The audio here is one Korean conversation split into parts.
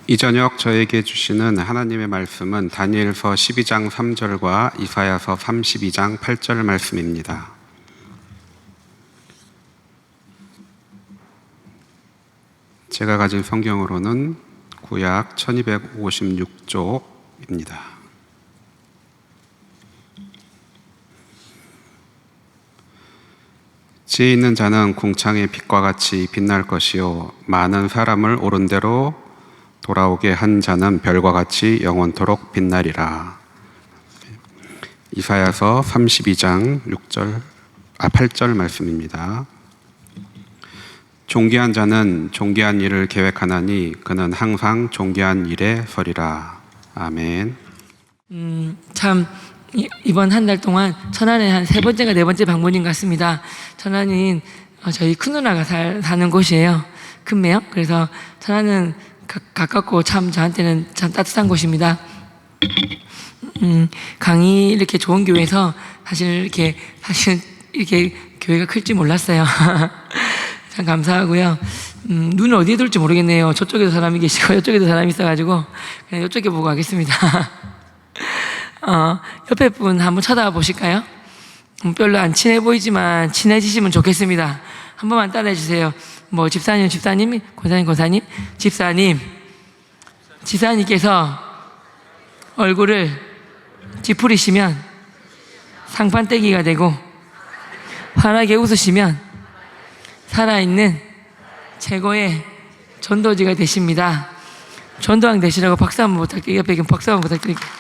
이 저녁 저에게 주시는 하나님의 말씀은 다니엘서 12장 3절과 이사야서 32장 8절 말씀입니다. 제가 가진 성경으로는 구약 1256쪽입니다. 지혜 있는 자는 궁창의 빛과 같이 빛날 것이요 많은 사람을 옳은 대로 돌아오게 한 자는 별과 같이 영원토록 빛나리라. 이사야서 32장 8절 말씀입니다. 존귀한 자는 존귀한 일을 계획하나니 그는 항상 존귀한 일에 서리라. 아멘. 참 이번 한 달 동안 천안에 한 3번째가 4번째 방문인 것 같습니다. 천안은 저희 큰 누나가 사는 곳이에요. 큰매요. 그래서 천안은 가깝고 참 저한테는 참 따뜻한 곳입니다. 강의 이렇게 좋은 교회에서 사실 이렇게 교회가 클지 몰랐어요. 참 감사하고요. 눈을 어디에 둘지 모르겠네요. 저쪽에도 사람이 계시고 이쪽에도 사람이 있어가지고 그냥 이쪽에 보고 가겠습니다. 옆에 분 한번 쳐다봐 보실까요? 별로 안 친해 보이지만 친해지시면 좋겠습니다. 한 번만 따라해 주세요. 집사님, 권사님, 집사님께서 얼굴을 찌푸리시면 상판떼기가 되고 환하게 웃으시면 살아있는 최고의 전도지가 되십니다. 전도왕 되시라고 박수 한번 부탁드릴게요. 옆에 박수 한번 부탁드릴게요.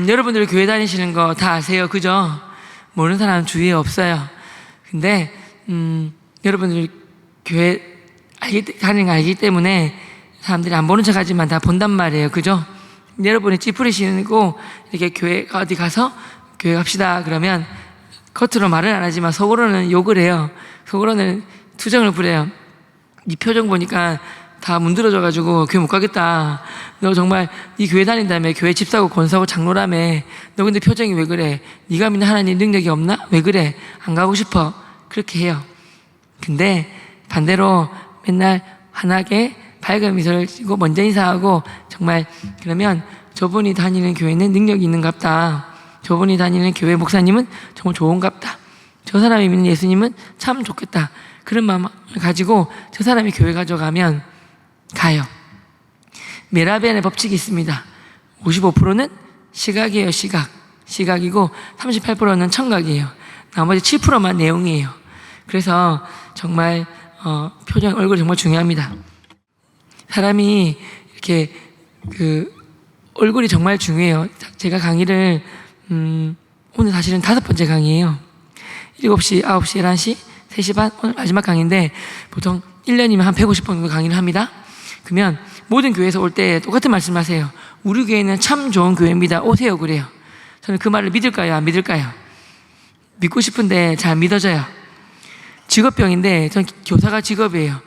여러분들 교회 다니시는 거 다 아세요, 그죠? 모르는 사람은 주위에 없어요. 근데 여러분들 교회 다니는 거 알기 때문에 사람들이 안 보는 척 하지만 다 본단 말이에요, 그죠? 여러분이 찌푸리시고 이렇게 교회 어디 가서 교회 갑시다 그러면 겉으로 말은 안 하지만 속으로는 욕을 해요. 속으로는 투정을 부려요. 네 표정 보니까 다 문드러져가지고 교회 못 가겠다. 너 정말 네 교회 다닌다며, 교회 집사고 권사고 장로라며, 너 근데 표정이 왜 그래? 네가 믿는 하나님 능력이 없나? 왜 그래? 안 가고 싶어. 그렇게 해요. 근데 반대로 맨날 환하게 밝은 미소를 띠고 먼저 인사하고, 정말 그러면 저분이 다니는 교회는 능력이 있는갑다. 저분이 다니는 교회 목사님은 정말 좋은갑다. 저 사람이 믿는 예수님은 참 좋겠다. 그런 마음을 가지고 저 사람이 교회 가져가면 가요. 메라비안의 법칙이 있습니다. 55%는 시각이에요. 시각이고 38%는 청각이에요. 나머지 7%만 내용이에요. 그래서 정말 표정, 얼굴이 정말 중요합니다. 사람이 이렇게 얼굴이 정말 중요해요. 제가 강의를 오늘 사실은 5번째 강의예요. 7시, 9시, 11시, 3시 반, 오늘 마지막 강의인데 보통 1년이면 한 150번 정도 강의를 합니다. 그러면 모든 교회에서 올 때 똑같은 말씀 하세요. 우리 교회는 참 좋은 교회입니다. 오세요. 그래요. 저는 그 말을 믿을까요? 안 믿을까요? 믿고 싶은데 잘 믿어져요. 직업병인데 전 교사가 직업이에요.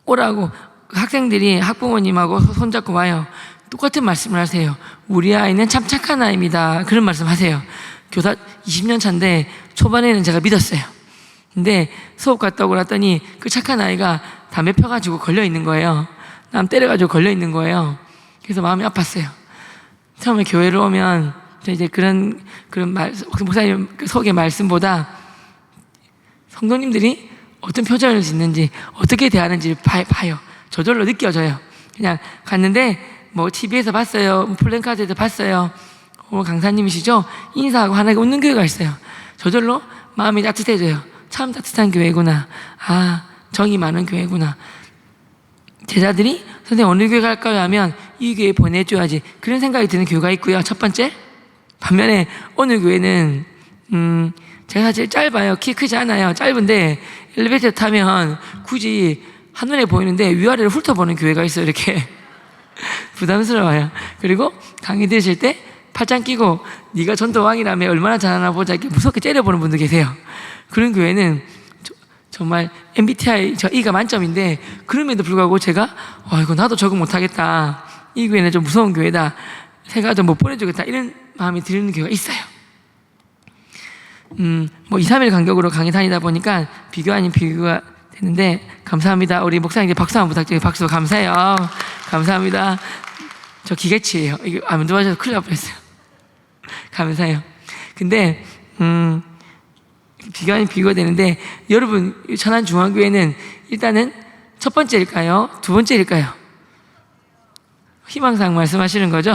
오라고 학생들이 학부모님하고 손잡고 와요. 똑같은 말씀을 하세요. 우리 아이는 참 착한 아이입니다. 그런 말씀 하세요. 교사 20년 차인데 초반에는 제가 믿었어요. 근데 수업 갔다 오고 났더니 그 착한 아이가 담배 펴가지고 걸려있는 거예요. 남 때려가지고 걸려있는 거예요. 그래서 마음이 아팠어요. 처음에 교회를 오면 이제 그런 목사님 속의 말씀보다 성도님들이 어떤 표정을 짓는지 어떻게 대하는지 봐요. 저절로 느껴져요. 그냥 갔는데 TV에서 봤어요. 플랜카드에서 봤어요. 오늘 강사님이시죠? 인사하고 환하게 웃는 교회가 있어요. 저절로 마음이 따뜻해져요. 참 따뜻한 교회구나. 정이 많은 교회구나. 제자들이 선생님 어느 교회 갈까요? 하면 이 교회에 보내줘야지. 그런 생각이 드는 교회가 있고요. 첫 번째. 반면에 어느 교회는 제가 사실 짧아요. 키 크지 않아요. 짧은데 엘리베이터 타면 굳이 한눈에 보이는데 위아래를 훑어보는 교회가 있어요. 이렇게 부담스러워요. 그리고 강의 들으실 때 팔짱 끼고 네가 전도왕이라며 얼마나 잘하나 보자 이렇게 무섭게 째려보는 분도 계세요. 그런 교회는 정말 MBTI 저 E가 만점인데 그럼에도 불구하고 제가 이거 나도 적응 못하겠다. 이 교회는 좀 무서운 교회다. 제가 좀 못 보내주겠다. 이런 마음이 드는 교회가 있어요. 2, 3일 간격으로 강의 다니다 보니까 비교 아닌 비교가 됐는데 감사합니다. 우리 목사님께 박수 한번 부탁드려요. 박수 감사해요. 감사합니다. 저 기계치예요. 이거 안 도와줘서 큰일 날 뻔했어요. 감사해요. 근데 비교가 되는데 여러분 천안중앙교회는 일단은 첫 번째일까요? 두 번째일까요? 희망사항 말씀하시는 거죠?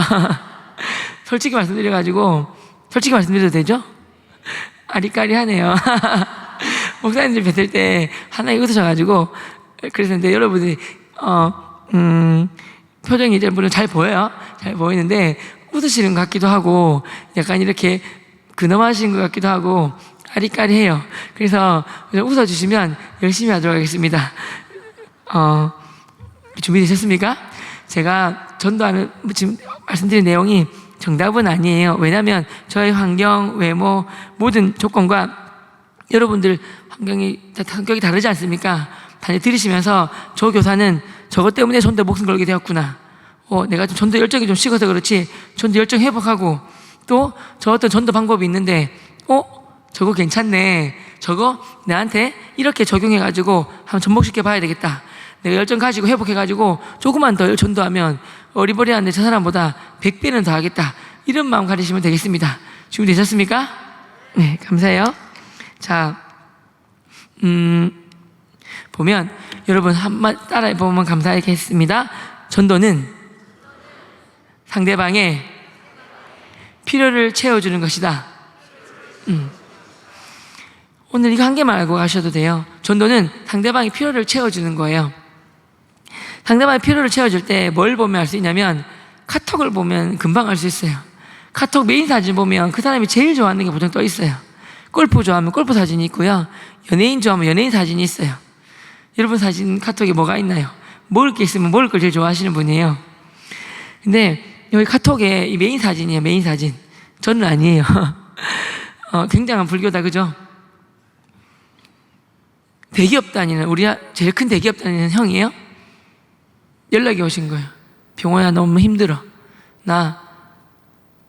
솔직히 말씀드려도 되죠? 아리까리하네요. 목사님들 뵀을 때 하나에 웃으셔가지고 그랬는데 여러분이 표정이 이제 물론 잘 보여요. 잘 보이는데 웃으시는 것 같기도 하고 약간 이렇게 근엄하신 것 같기도 하고 아리까리해요. 그래서 웃어주시면 열심히 하도록 하겠습니다. 준비되셨습니까? 제가 전도하는 지금 말씀드린 내용이 정답은 아니에요. 왜냐하면 저의 환경, 외모, 모든 조건과 여러분들 성격이 다르지 않습니까? 다시 들으시면서 저 교사는 저것 때문에 전도 목숨 걸게 되었구나. 내가 좀 전도 열정이 좀 식어서 그렇지 전도 열정 회복하고 또 저 어떤 전도 방법이 있는데 저거 괜찮네. 저거 나한테 이렇게 적용해가지고 한번 접목시켜 봐야 되겠다. 내가 열정 가지고 회복해가지고 조금만 더 전도하면 어리버리한데 저 사람보다 100배는 더 하겠다. 이런 마음 가지시면 되겠습니다. 준비되셨습니까? 네, 감사해요. 자, 보면 여러분 한번 따라해 보면 감사하겠습니다. 전도는 상대방의 필요를 채워주는 것이다. 오늘 이거 한 개만 알고 가셔도 돼요. 전도는 상대방의 필요를 채워주는 거예요. 상대방의 필요를 채워줄 때 뭘 보면 알 수 있냐면 카톡을 보면 금방 알 수 있어요. 카톡 메인 사진 보면 그 사람이 제일 좋아하는 게 보통 떠 있어요. 골프 좋아하면 골프 사진이 있고요. 연예인 좋아하면 연예인 사진이 있어요. 여러분 사진 카톡에 뭐가 있나요? 먹을 게 있으면 먹을 걸 제일 좋아하시는 분이에요. 근데 여기 카톡에 이 메인 사진이에요. 메인 사진. 저는 아니에요. 굉장한 불교다, 그죠? 대기업 다니는, 우리 제일 큰 대기업 다니는 형이에요. 연락이 오신 거예요. 병호야, 너무 힘들어. 나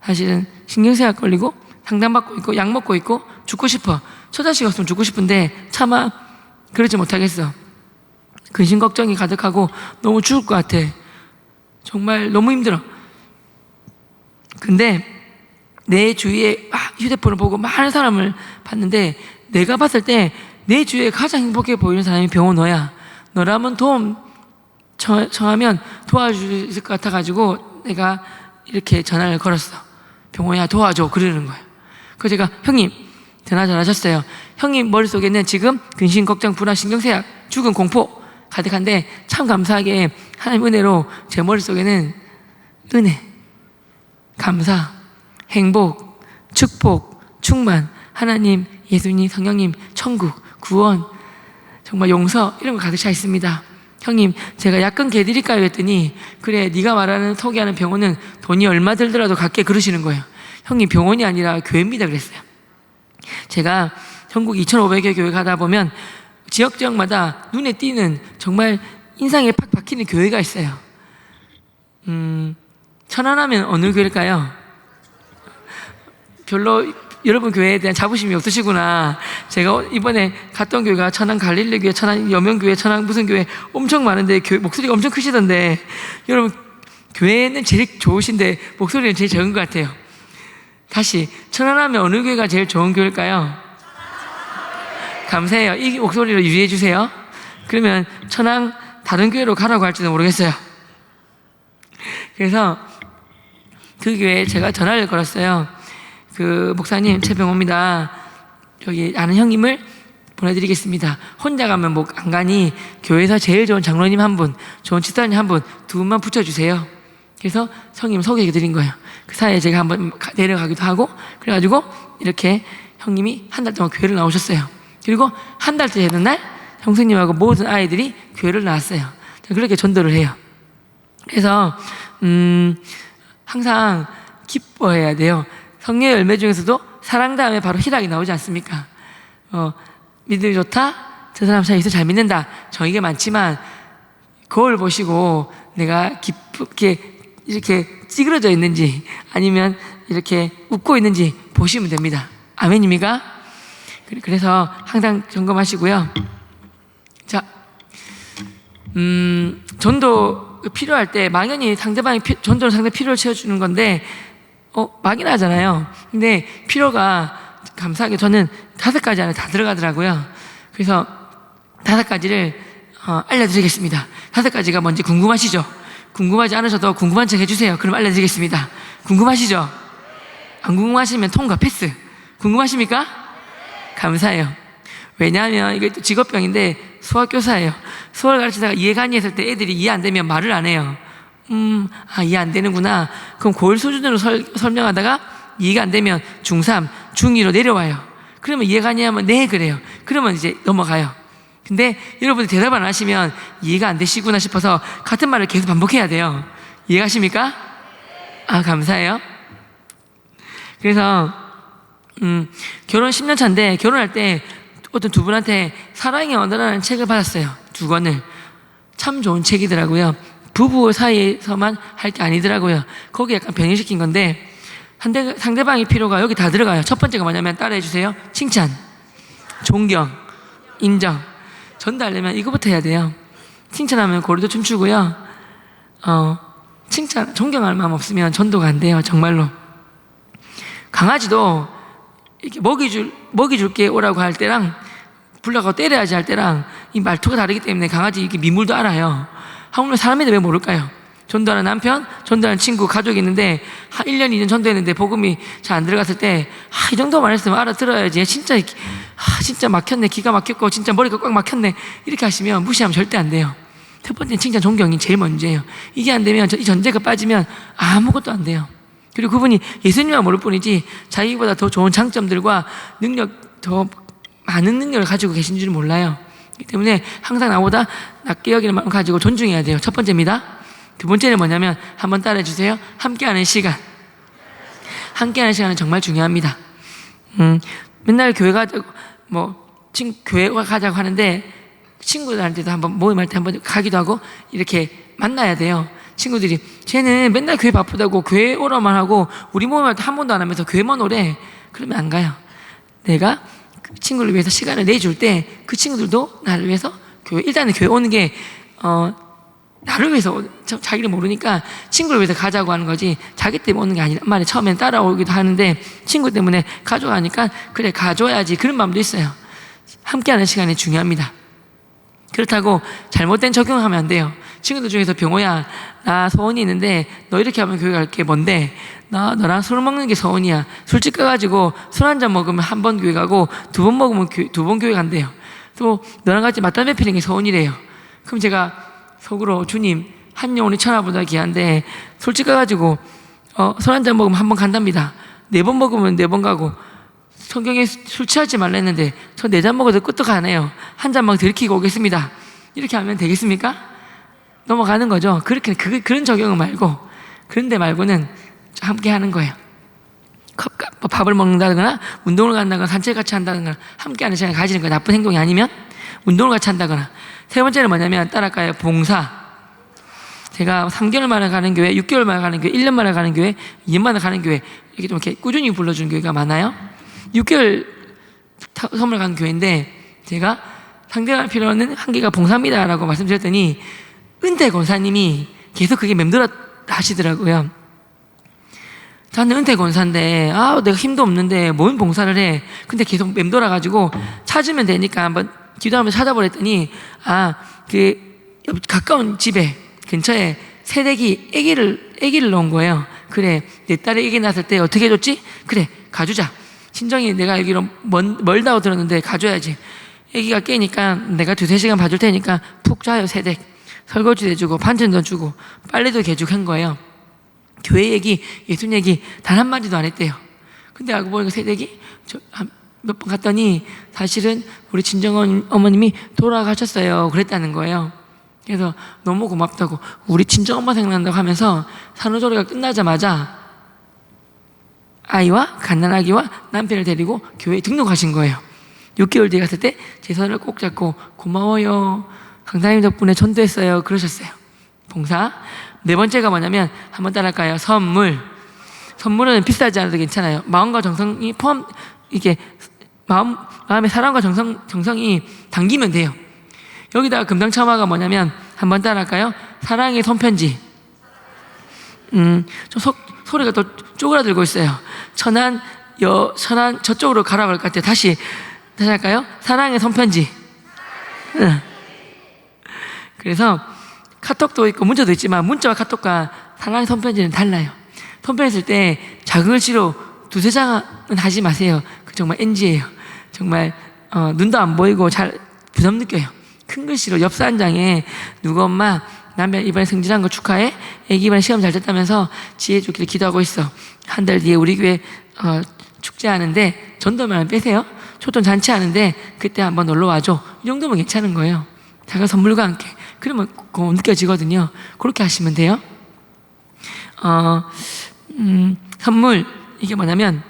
사실은 신경쇠약 걸리고 상담받고 있고 약 먹고 있고 죽고 싶어. 처자식 없으면 죽고 싶은데 차마 그러지 못하겠어. 근심 걱정이 가득하고 너무 죽을 것 같아. 정말 너무 힘들어. 근데 내 주위에 휴대폰을 보고 많은 사람을 봤는데 내가 봤을 때 내 주위에 가장 행복해 보이는 사람이 병호 너야. 너라면 도움 청하면 도와줄 수 있을 것 같아가지고 내가 이렇게 전화를 걸었어. 병호야 도와줘. 그러는 거예요. 그래서 제가 형님 전화 잘하셨어요. 형님 머릿속에는 지금 근심 걱정 불안 신경쇠약 죽음 공포 가득한데 참 감사하게 하나님 은혜로 제 머릿속에는 은혜, 감사, 행복, 축복, 충만, 하나님, 예수님, 성령님, 천국, 구원, 정말 용서 이런 거 가득 차 있습니다. 형님 제가 약간 개드릴까요 했더니 그래 네가 말하는 소개하는 병원은 돈이 얼마 들더라도 갈게 그러시는 거예요. 형님 병원이 아니라 교회입니다 그랬어요. 제가 전국 2,500여 교회 가다 보면 지역마다 눈에 띄는 정말 인상에 팍 박히는 교회가 있어요. 천안하면 어느 교회일까요? 별로 여러분 교회에 대한 자부심이 없으시구나. 제가 이번에 갔던 교회가 천안 갈릴리교회, 천안 여명교회, 천안 무슨 교회 엄청 많은데 목소리가 엄청 크시던데 여러분 교회는 제일 좋으신데 목소리는 제일 적은 것 같아요. 다시 천안하면 어느 교회가 제일 좋은 교회일까요? 감사해요. 이 목소리를 유지해 주세요. 그러면 천안 다른 교회로 가라고 할지도 모르겠어요. 그래서 그 교회에 제가 전화를 걸었어요. 그 목사님 최병호입니다. 여기 아는 형님을 보내드리겠습니다. 혼자 가면 뭐 안 가니 교회에서 제일 좋은 장로님 한 분, 좋은 집사님 한 분, 두 분만 붙여주세요. 그래서 형님 소개해드린 거예요. 그 사이에 제가 한번 내려가기도 하고 그래가지고 이렇게 형님이 한 달 동안 교회를 나오셨어요. 그리고 한 달째 되는 날 형수님하고 모든 아이들이 교회를 나왔어요. 그렇게 전도를 해요. 그래서 항상 기뻐해야 돼요. 성령의 열매 중에서도 사랑 다음에 바로 희락이 나오지 않습니까? 믿음이 좋다? 저 사람 참 예수 잘 믿는다. 정의가 많지만 거울 보시고 내가 기쁘게 이렇게 찌그러져 있는지 아니면 이렇게 웃고 있는지 보시면 됩니다. 아멘입니까? 그래서 항상 점검하시고요. 자, 전도 필요할 때 막연히 상대방이 전도로 상대 필요를 채워주는 건데 막연하잖아요. 근데 필요가 감사하게 저는 5가지 안에 다 들어가더라고요. 그래서 5가지를 알려드리겠습니다. 5가지가 뭔지 궁금하시죠? 궁금하지 않으셔도 궁금한 척 해주세요. 그럼 알려드리겠습니다. 궁금하시죠? 안 궁금하시면 통과 패스. 궁금하십니까? 감사해요. 왜냐하면 이게 또 직업병인데 수학교사예요. 수학을 가르치다가 이해가 안 했을 때 애들이 이해 안 되면 말을 안 해요. 이해 안 되는구나. 그럼 고1 수준으로 설명하다가 이해가 안 되면 중3, 중2로 내려와요. 그러면 이해가 안 되면 네 그래요. 그러면 이제 넘어가요. 근데 여러분이 대답 안 하시면 이해가 안 되시구나 싶어서 같은 말을 계속 반복해야 돼요. 이해가십니까? 감사해요. 그래서 결혼 10년 차인데 결혼할 때 어떤 두 분한테 사랑의 언어라는 책을 받았어요. 2권을. 참 좋은 책이더라고요. 부부 사이에서만 할 게 아니더라고요. 거기 약간 변형시킨 건데 상대방의 필요가 여기 다 들어가요. 첫 번째가 뭐냐면 따라해 주세요. 칭찬, 존경, 인정. 전달하려면 이거부터 해야 돼요. 칭찬하면 고리도 춤추고요. 칭찬, 존경할 마음 없으면 전도가 안 돼요. 정말로. 강아지도 이렇게 먹이줄게 오라고 할 때랑 불러가고 때려야지 할 때랑 이 말투가 다르기 때문에 강아지 이렇게 민물도 알아요. 한국말 사람인데 왜 모를까요? 전도하는 남편, 전도하는 친구, 가족이 있는데 1년, 2년 전도했는데 복음이 잘 안 들어갔을 때 이 정도만 했으면 알아들어야지. 진짜 막혔네. 기가 막혔고 진짜 머리가 꽉 막혔네. 이렇게 하시면 무시하면 절대 안 돼요. 첫 번째는 칭찬, 존경이 제일 먼저예요. 이게 안 되면 이 전제가 빠지면 아무것도 안 돼요. 그리고 그분이 예수님만 모를 뿐이지 자기보다 더 좋은 장점들과 능력, 더 많은 능력을 가지고 계신 줄 몰라요. 그렇기 때문에 항상 나보다 낮게 여기는 마음 가지고 존중해야 돼요. 첫 번째입니다. 두 번째는 뭐냐면 한번 따라해 주세요. 함께하는 시간. 함께하는 시간은 정말 중요합니다. 맨날 교회 가자고 교회 가자고 하는데 친구들한테도 한번 모임할 때 한번 가기도 하고 이렇게 만나야 돼요. 친구들이 쟤는 맨날 교회 바쁘다고 교회 오라만 하고 우리 모임할 때 한 번도 안 하면서 교회만 오래. 그러면 안 가요. 내가 그 친구를 위해서 시간을 내줄 때 그 친구들도 나를 위해서 일단은 교회 오는 게 나를 위해서 자기를 모르니까 친구를 위해서 가자고 하는 거지 자기 때문에 오는 게 아니란 말이에요. 처음엔 따라오기도 하는데 친구 때문에 가져가니까 그래 가줘야지 그런 마음도 있어요. 함께하는 시간이 중요합니다. 그렇다고 잘못된 적용하면 안 돼요. 친구들 중에서 병호야 나 소원이 있는데 너 이렇게 하면 교회 갈게. 뭔데? 나 너랑 술 먹는 게 소원이야. 술집 가가지고 술 한 잔 먹으면 한 번 교회 가고 2번 먹으면 2번 교회 간대요. 또 너랑 같이 맞담배 피는 게 소원이래요. 그럼 제가 속으로 주님 한 영혼이 천하보다 귀한데 술집 가가지고 술 한 잔 먹으면 한 번 간답니다. 4번 먹으면 4번 가고 성경에 술 취하지 말라 했는데 저 4잔 먹어도 끄떡 가네요. 한 잔만 들키고 오겠습니다. 이렇게 하면 되겠습니까? 넘어가는 거죠. 그런 적용은 말고 그런 데 말고는 함께 하는 거예요. 밥을 먹는다거나 운동을 간다거나 산책 같이 한다거나 함께 하는 시간을 가지는 거예요. 나쁜 행동이 아니면 운동을 같이 한다거나. 세 번째는 뭐냐면 따라할까요? 봉사. 제가 3개월 만에 가는 교회, 6개월 만에 가는 교회, 1년 만에 가는 교회, 2년 만에 가는 교회 이렇게 좀 이렇게 꾸준히 불러주는 교회가 많아요. 6개월 선물 가는 교회인데 제가 상대할 필요는 한계가 봉사입니다라고 말씀드렸더니 은퇴 권사님이 계속 그게 맴돌아 하시더라고요. 저는 은퇴 권사인데 내가 힘도 없는데 뭔 봉사를 해. 근데 계속 맴돌아가지고 찾으면 되니까 한번 기도하면서 찾아보랬더니 가까운 집에 근처에 새댁이 아기를 낳은 거예요. 그래 내 딸이 아기 낳았을 때 어떻게 해줬지? 그래 가주자. 친정이 내가 알기로 멀다고 들었는데 가줘야지. 아기가 깨니까 내가 2-3시간 봐줄 테니까 푹 자요. 새댁 설거지도 해주고 반찬도 주고 빨래도 개주고 한 거예요. 교회 얘기, 예수님 얘기 단 한마디도 안 했대요. 근데 알고 보니까 새댁이 몇 번 갔더니 사실은 우리 친정 어머님이 돌아가셨어요. 그랬다는 거예요. 그래서 너무 고맙다고 우리 친정 엄마 생각난다고 하면서 산후조리가 끝나자마자 아이와 갓난아기와 남편을 데리고 교회에 등록하신 거예요. 6개월 뒤에 갔을 때 제 손을 꼭 잡고 고마워요. 강사님 덕분에 전도했어요. 그러셨어요. 봉사. 4번째가 뭐냐면 한번 따라할까요? 선물. 선물은 비싸지 않아도 괜찮아요. 마음과 정성이 이게 마음의 사랑과 정성이 담기면 돼요. 여기다가 금당첨화가 뭐냐면 한번 따라할까요? 사랑의 손편지. 좀 소리가 또 쪼그라들고 있어요. 천안 저쪽으로 가라고 할 것 같아요. 다시 할까요? 사랑의 손편지. 그래서 카톡도 있고 문자도 있지만 문자와 카톡과 사랑의 손편지는 달라요. 손편지 쓸 때 작은 글씨로 두세 장은 하지 마세요. 그 정말 NG예요. 정말 눈도 안 보이고 잘 부담 느껴요. 큰 글씨로 엽서 한 장에 누구 엄마 남편 이번에 승진한 거 축하해. 애기 이번에 시험 잘 됐다면서 지혜 주기를 기도하고 있어. 한 달 뒤에 우리 교회 축제하는데 전도만 빼세요. 초점 잔치 하는데 그때 한번 놀러 와줘. 이 정도면 괜찮은 거예요. 작은 선물과 함께. 그러면 그거 느껴지거든요. 그렇게 하시면 돼요. 선물 이게 뭐냐면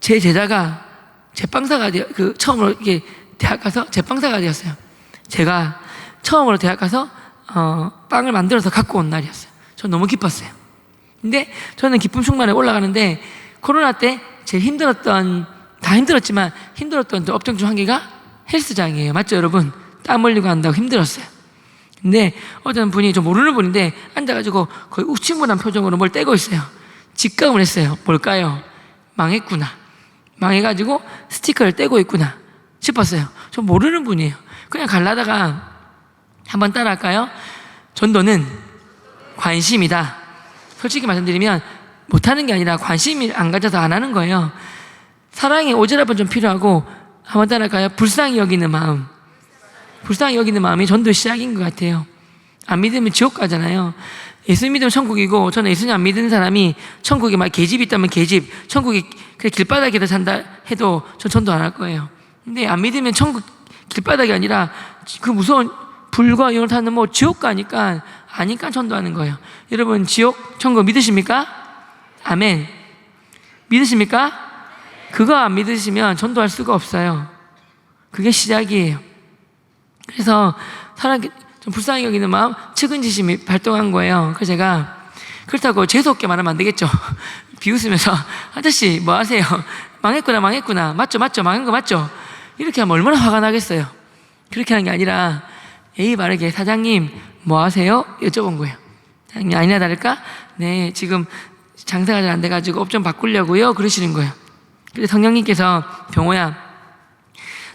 제 제자가 제빵사가 처음으로 이게 대학 가서 제빵사가 되었어요. 제가 처음으로 대학 가서 빵을 만들어서 갖고 온 날이었어요. 전 너무 기뻤어요. 근데 저는 기쁨 충만에 올라가는데 코로나 때 제일 다 힘들었지만 힘들었던 업종 중 한 개가 헬스장이에요. 맞죠, 여러분? 땀 흘리고 한다고 힘들었어요. 근데 어떤 분이 좀 모르는 분인데 앉아가지고 거의 우친근한 표정으로 뭘 떼고 있어요. 직감을 했어요. 뭘까요? 망했구나. 망해가지고 스티커를 떼고 있구나 싶었어요. 좀 모르는 분이에요. 그냥 갈라다가 한번 따라할까요? 전도는 관심이다. 솔직히 말씀드리면 못하는 게 아니라 관심이 안 가져서 안 하는 거예요. 사랑의 오지랖은 좀 필요하고 한번 따라할까요? 불쌍히 여기는 마음. 불쌍히 여기는 마음이 전도의 시작인 것 같아요. 안 믿으면 지옥 가잖아요. 예수 믿으면 천국이고 저는 예수님 안 믿는 사람이 천국에 막 계집이 있다면 계집, 천국이 그냥 길바닥에서 산다 해도 전 전도 안 할 거예요. 근데 안 믿으면 천국 길바닥이 아니라 그 무서운 불과 영을 타는 뭐 지옥 가니까 아니까 전도하는 거예요. 여러분 지옥, 천국 믿으십니까? 아멘. 믿으십니까? 그거 안 믿으시면 전도할 수가 없어요. 그게 시작이에요. 그래서 사람 좀 불쌍히 여기는 마음, 측은지심이 발동한 거예요. 그래서 제가 그렇다고 재수없게 말하면 안 되겠죠. 비웃으면서 아저씨 뭐 하세요? 망했구나. 맞죠? 망한 거 맞죠? 이렇게 하면 얼마나 화가 나겠어요. 그렇게 하는 게 아니라 예의 바르게 사장님 뭐 하세요? 여쭤본 거예요. 사장님 아니나 다를까? 네, 지금 장사가 잘 안 돼가지고 업 좀 바꾸려고요. 그러시는 거예요. 그래서 성령님께서 병호야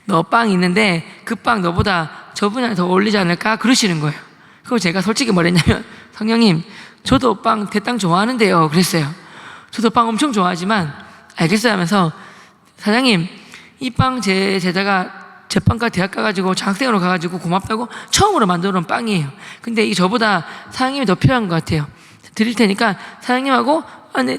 너 빵 있는데 그 빵 너보다 저분이 더 어울리지 않을까? 그러시는 거예요. 그리고 제가 솔직히 뭐랬냐면 성령님 저도 빵 대땅 좋아하는데요. 그랬어요. 저도 빵 엄청 좋아하지만 알겠어요 하면서 사장님 이 빵 제 제자가 제 빵과 대학 가가지고 장학생으로 가가지고 고맙다고 처음으로 만들어 놓은 빵이에요. 근데 이 저보다 사장님이 더 필요한 것 같아요. 드릴 테니까 사장님하고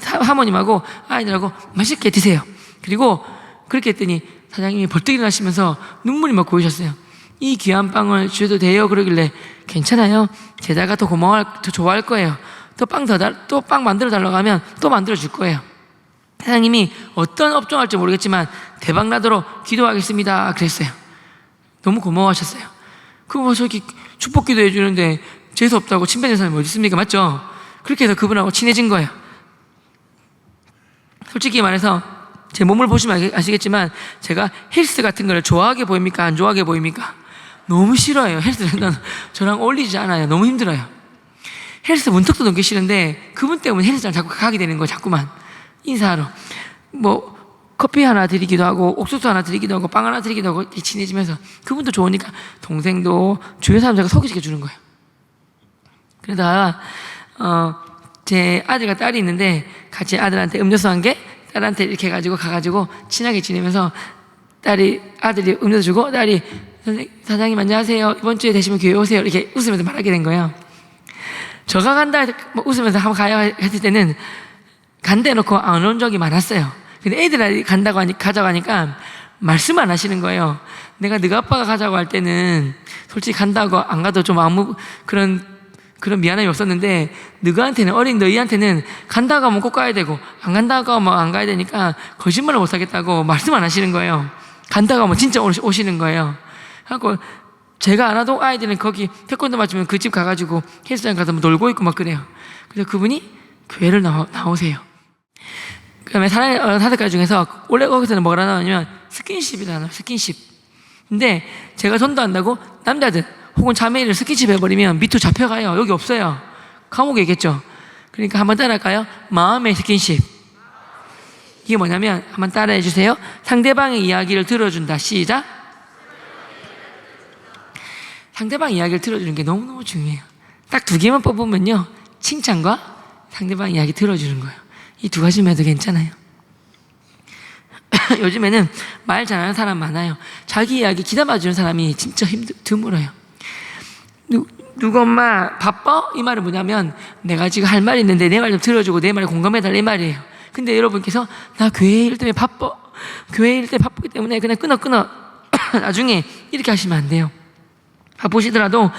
사모님하고 아이들하고 맛있게 드세요. 그리고 그렇게 했더니 사장님이 벌떡 일어나시면서 눈물이 막 고이셨어요. 이 귀한 빵을 주셔도 돼요? 그러길래 괜찮아요. 제자가 더 더 좋아할 거예요. 또 빵 만들어 달라고 하면 또 만들어 줄 거예요. 사장님이 어떤 업종 할지 모르겠지만 대박 나도록 기도하겠습니다. 그랬어요. 너무 고마워하셨어요. 그거 저기 축복 기도해 주는데 재수 없다고 침뱉는 사람이 어디 있습니까? 맞죠? 그렇게 해서 그분하고 친해진 거예요. 솔직히 말해서 제 몸을 보시면 아시겠지만 제가 헬스 같은 걸 좋아하게 보입니까? 안 좋아하게 보입니까? 너무 싫어요. 헬스는 저랑 어울리지 않아요. 너무 힘들어요. 헬스 문턱도 넘기 싫은데 그분 때문에 헬스장 자꾸 가게 되는 거예요. 자꾸만 인사하러 뭐 커피 하나 드리기도 하고 옥수수 하나 드리기도 하고 빵 하나 드리기도 하고 친해지면서 그분도 좋으니까 동생도 주변 사람 제가 소개시켜 주는 거예요. 그러다가 제 아들과 딸이 있는데 같이 아들한테 음료수 한 개 딸한테 이렇게 해가지고 가가지고 친하게 지내면서 아들이 음료수 주고 딸이 사장님 안녕하세요. 이번 주에 되시면 교회 오세요. 이렇게 웃으면서 말하게 된 거예요. 저가 간다 웃으면서 한번 가야 했을 때는 간다 해놓고 안 온 적이 많았어요. 근데 애들이 가자고 하니까 말씀 안 하시는 거예요. 내가 너가 아빠가 가자고 할 때는 솔직히 간다고 안 가도 좀 아무 그런 미안함이 없었는데 어린 너희한테는 간다고 하면 꼭 가야 되고 안 간다고 하면 안 가야 되니까 거짓말을 못 하겠다고 말씀 안 하시는 거예요. 간다고 하면 진짜 오시는 거예요. 하고 제가 안 하던 아이들은 거기 태권도 맞추면 그 집 가가지고 헬스장 가서 놀고 있고 막 그래요. 그래서 그분이 교회를 나오세요. 그 다음에 사랑의 5가지 중에서 원래 거기서는 뭐라 나오냐면 스킨십이라 나와요. 스킨십. 근데 제가 전도한다고 남자들 혹은 자매를 스킨십 해버리면 밑으로 잡혀가요. 여기 없어요. 감옥에 있겠죠. 그러니까 한번 따라할까요? 마음의 스킨십. 이게 뭐냐면 한번 따라해 주세요. 상대방의 이야기를 들어준다. 시작. 상대방 이야기를 들어주는 게 너무너무 중요해요. 딱 두 개만 뽑으면요, 칭찬과 상대방 이야기 들어주는 거예요. 이 두 가지만 해도 괜찮아요. 요즘에는 말 잘하는 사람 많아요. 자기 이야기 귀담아주는 사람이 진짜 드물어요. 누구 엄마 바빠? 이 말은 뭐냐면 내가 지금 할 말이 있는데 내 말 좀 들어주고 내 말에 공감해달라 이 말이에요. 근데 여러분께서 나 교회 일 때문에 바빠, 교회 일 때문에 바쁘기 때문에 그냥 끊어 나중에 이렇게 하시면 안 돼요. 바쁘시더라도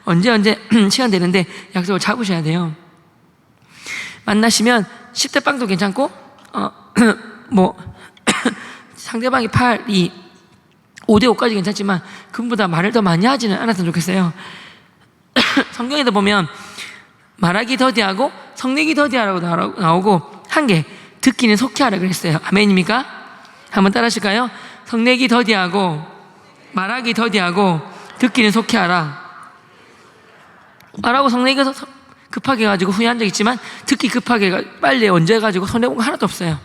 언제 시간 되는데 약속을 잡으셔야 돼요. 만나시면 10대 빵도 괜찮고 상대방이 8, 2, 5대 5까지 괜찮지만 그분보다 말을 더 많이 하지는 않았으면 좋겠어요. 성경에도 보면 말하기 더디하고 성내기 더디하라고 나오고 한 개, 듣기는 속히 하라 그랬어요. 아멘입니까? 한번 따라 하실까요? 성내기 더디하고 말하기 더디하고 듣기는 속히 하라. 말하고 성내기가 급하게 해가지고 후회한 적 있지만 듣기 급하게 빨리 언제 해가지고 손해본 거 하나도 없어요.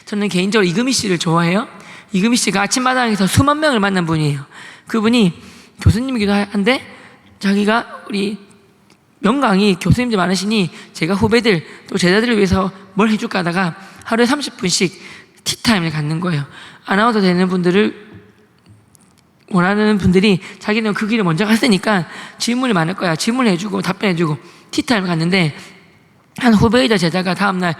저는 개인적으로 이금희 씨를 좋아해요. 이금희 씨가 아침마당에서 수만 명을 만난 분이에요. 그분이 교수님이기도 한데 자기가 우리 명강이 교수님들 많으시니 제가 후배들 또 제자들을 위해서 뭘 해줄까 하다가 하루에 30분씩 티타임을 갖는 거예요. 아나운서 되는 분들을 원하는 분들이 자기는 그 길을 먼저 갔으니까 질문이 많을 거야. 질문을 해주고 답변해주고 티타임을 갔는데 한 후배이자 제자가 다음날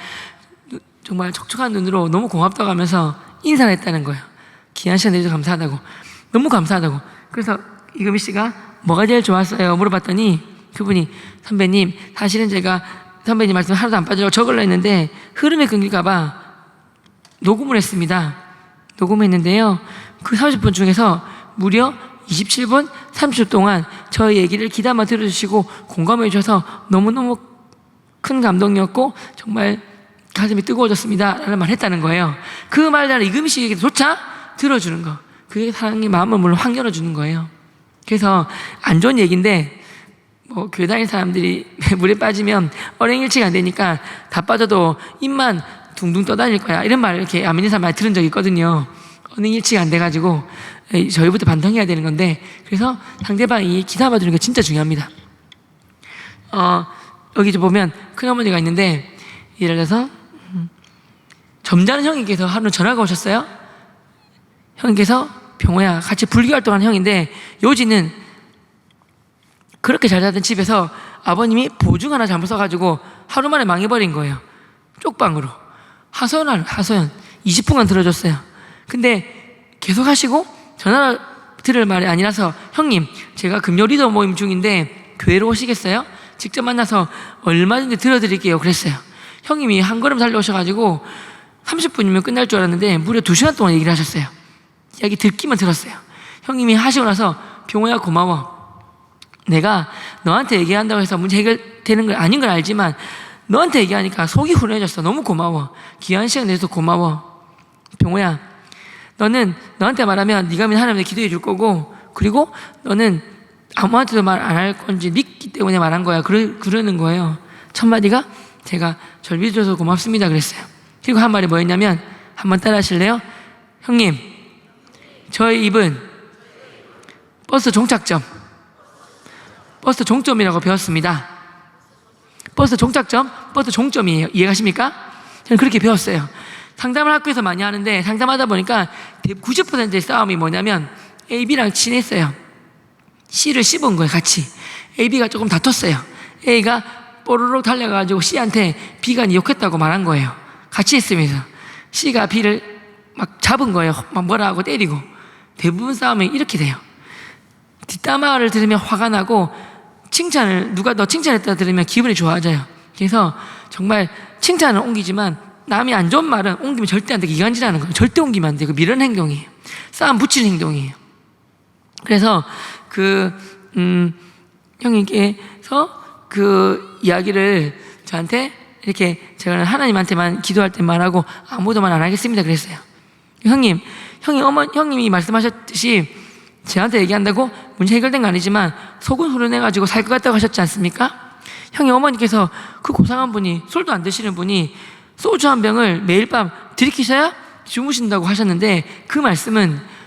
정말 촉촉한 눈으로 너무 고맙다고 하면서 인사를 했다는 거예요. 귀한 시간 내줘서 감사하다고. 너무 감사하다고. 그래서 이금희 씨가 뭐가 제일 좋았어요? 물어봤더니 그분이 선배님 사실은 제가 선배님 말씀 하나도 안 빠지려고 적으려 했는데 흐름에 끊길까봐 녹음을 했습니다. 녹음했는데요. 그 30분 중에서 무려 27분 30초 동안 저의 얘기를 귀담아 들어주시고 공감해 주셔서 너무너무 큰 감동이었고 정말 가슴이 뜨거워졌습니다 라는 말 했다는 거예요. 그 말을 이금희 씨에게조차 들어주는 거, 그게 사람의 마음을 물론 확 열어주는 거예요. 그래서 안 좋은 얘기인데 교회 다니는 사람들이 물에 빠지면 얼행일치가 안 되니까 다 빠져도 입만 둥둥 떠다닐 거야 이런 말을 이렇게 아멘인 사람 많이 들은 적이 있거든요. 얼행일치가 안 돼가지고 저희부터 반성해야 되는 건데, 그래서 상대방이 기다려주는 게 진짜 중요합니다. 여기 보면 큰어머니가 있는데 예를 들어서 점잖은 형님께서 하루 전화가 오셨어요. 형님께서 병호야 같이 불교 활동하는 형인데 요지는 그렇게 잘 자던 집에서 아버님이 보증 하나 잘못 써가지고 하루 만에 망해버린 거예요. 쪽방으로 하소연 20분간 들어줬어요. 근데 계속 하시고 전화 들을 말이 아니라서 형님 제가 금요 리더 모임 중인데 교회로 오시겠어요? 직접 만나서 얼마든지 들어드릴게요 그랬어요. 형님이 한 걸음 달려오셔가지고 30분이면 끝날 줄 알았는데 무려 2시간 동안 얘기를 하셨어요. 이야기 듣기만 들었어요. 형님이 하시고 나서 병호야 고마워. 내가 너한테 얘기한다고 해서 문제 해결되는 건 아닌 걸 알지만 너한테 얘기하니까 속이 후련해졌어. 너무 고마워. 귀한 시간 내줘서 고마워. 병호야 너는 너한테 말하면 네가 믿는 하나님한테 기도해 줄 거고, 그리고 너는 아무한테도 말 안 할 건지 믿기 때문에 말한 거야. 그러는 거예요. 첫 마디가 제가 절 믿어줘서 고맙습니다 그랬어요. 그리고 한 말이 뭐였냐면 한번 따라 하실래요? 형님 저의 입은 버스 종착점, 버스 종점이라고 배웠습니다. 버스 종착점, 버스 종점이에요. 이해가십니까? 저는 그렇게 배웠어요. 상담을 학교에서 많이 하는데 상담하다 보니까 90%의 싸움이 뭐냐면 A, B랑 친했어요. C를 씹은 거예요 같이. A, B가 조금 다퉜어요. A가 뽀로록 달려가지고 C한테 B가 니 욕했다고 말한 거예요. 같이 했으면서 C가 B를 막 잡은 거예요. 막 뭐라 하고 때리고. 대부분 싸움이 이렇게 돼요. 뒷담화를 들으면 화가 나고 칭찬을 누가 너 칭찬했다 들으면 기분이 좋아져요. 그래서 정말 칭찬을 옮기지만 남이 안 좋은 말은 옮기면 절대 안 돼. 이간질하는 거예요. 절대 옮기면 안 돼요. 밀어는 행동이에요. 싸움 붙이는 행동이에요. 그래서 형님께서 그 이야기를 저한테 이렇게 제가 하나님한테만 기도할 때 말하고 아무도 말 안 하겠습니다 그랬어요. 형님이 말씀하셨듯이 저한테 얘기한다고 문제 해결된 거 아니지만 속은 후련해가지고 살 것 같다고 하셨지 않습니까? 형이 어머니께서 그 고상한 분이, 술도 안 드시는 분이 소주 한 병을 매일 밤 들이키셔야 주무신다고 하셨는데, 그 말씀은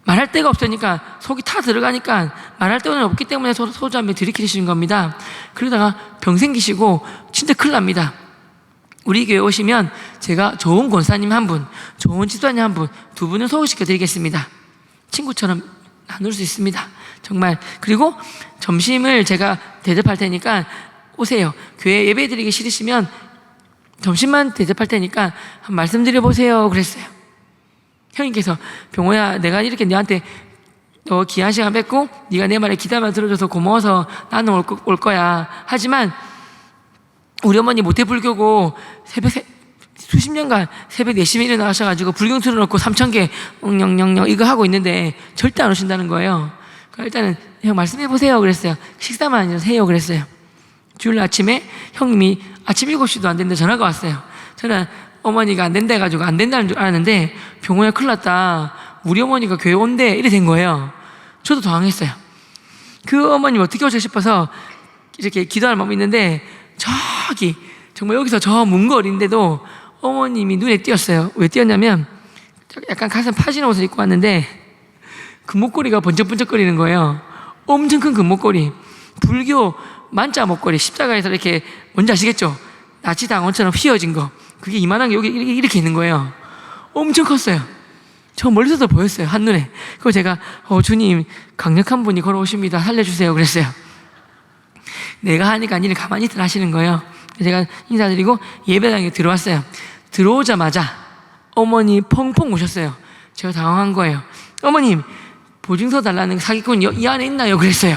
말할 데가 없으니까, 속이 타 들어가니까 말할 데는 없기 때문에 소주 한 병 들이키시는 겁니다. 그러다가 병 생기시고 진짜 큰일 납니다. 우리 교회 오시면 제가 좋은 권사님 한 분, 좋은 집사님 한 분, 두 분을 소개시켜 드리겠습니다. 친구처럼 나눌 수 있습니다. 정말. 그리고 점심을 제가 대접할 테니까 오세요. 교회 예배 드리기 싫으시면 점심만 대접할 테니까 한 말씀 드려보세요. 그랬어요. 형님께서 병호야, 내가 이렇게 너한테 너 귀한 시간 뺏고 네가 내 말에 기다려 들어줘서 고마워서 나는 올 거야. 하지만 우리 어머니 모태불교고 수십 년간 새벽 4시에 일어나셔가지고 불경 틀어놓고 3,000개 엉영영영 이거 하고 있는데 절대 안 오신다는 거예요. 그러니까 일단은 형 말씀해보세요. 그랬어요. 식사만 아니라 해요. 그랬어요. 주일 아침에 형님이 아침 7시도 안 됐는데 전화가 왔어요. 저는 어머니가 안 된다 해가지고 안 된다는 줄 알았는데, 병호야 큰일 났다, 우리 어머니가 교회 온대, 이래 된 거예요. 저도 당황했어요. 그 어머님 어떻게 오실까 싶어서 이렇게 기도할 마음이 있는데, 저기 정말 여기서 저 먼 거리인데도 어머님이 눈에 띄었어요. 왜 띄었냐면 약간 가슴 파진 옷을 입고 왔는데 금목걸이가 번쩍번쩍거리는 거예요. 엄청 큰 금목걸이, 불교 만자 목걸이, 십자가에서 이렇게, 뭔지 아시겠죠? 나치 당원처럼 휘어진 거, 그게 이만한 게 여기 이렇게 있는 거예요. 엄청 컸어요. 저 멀리서도 보였어요, 한눈에. 그리고 제가 주님, 강력한 분이 걸어오십니다, 살려주세요. 그랬어요. 내가 하니까 일을 가만히 있으라 하시는 거예요. 제가 인사드리고 예배당에 들어왔어요. 들어오자마자 어머니 펑펑 우셨어요. 제가 당황한 거예요. 어머님, 보증서 달라는 사기꾼 이 안에 있나요? 그랬어요.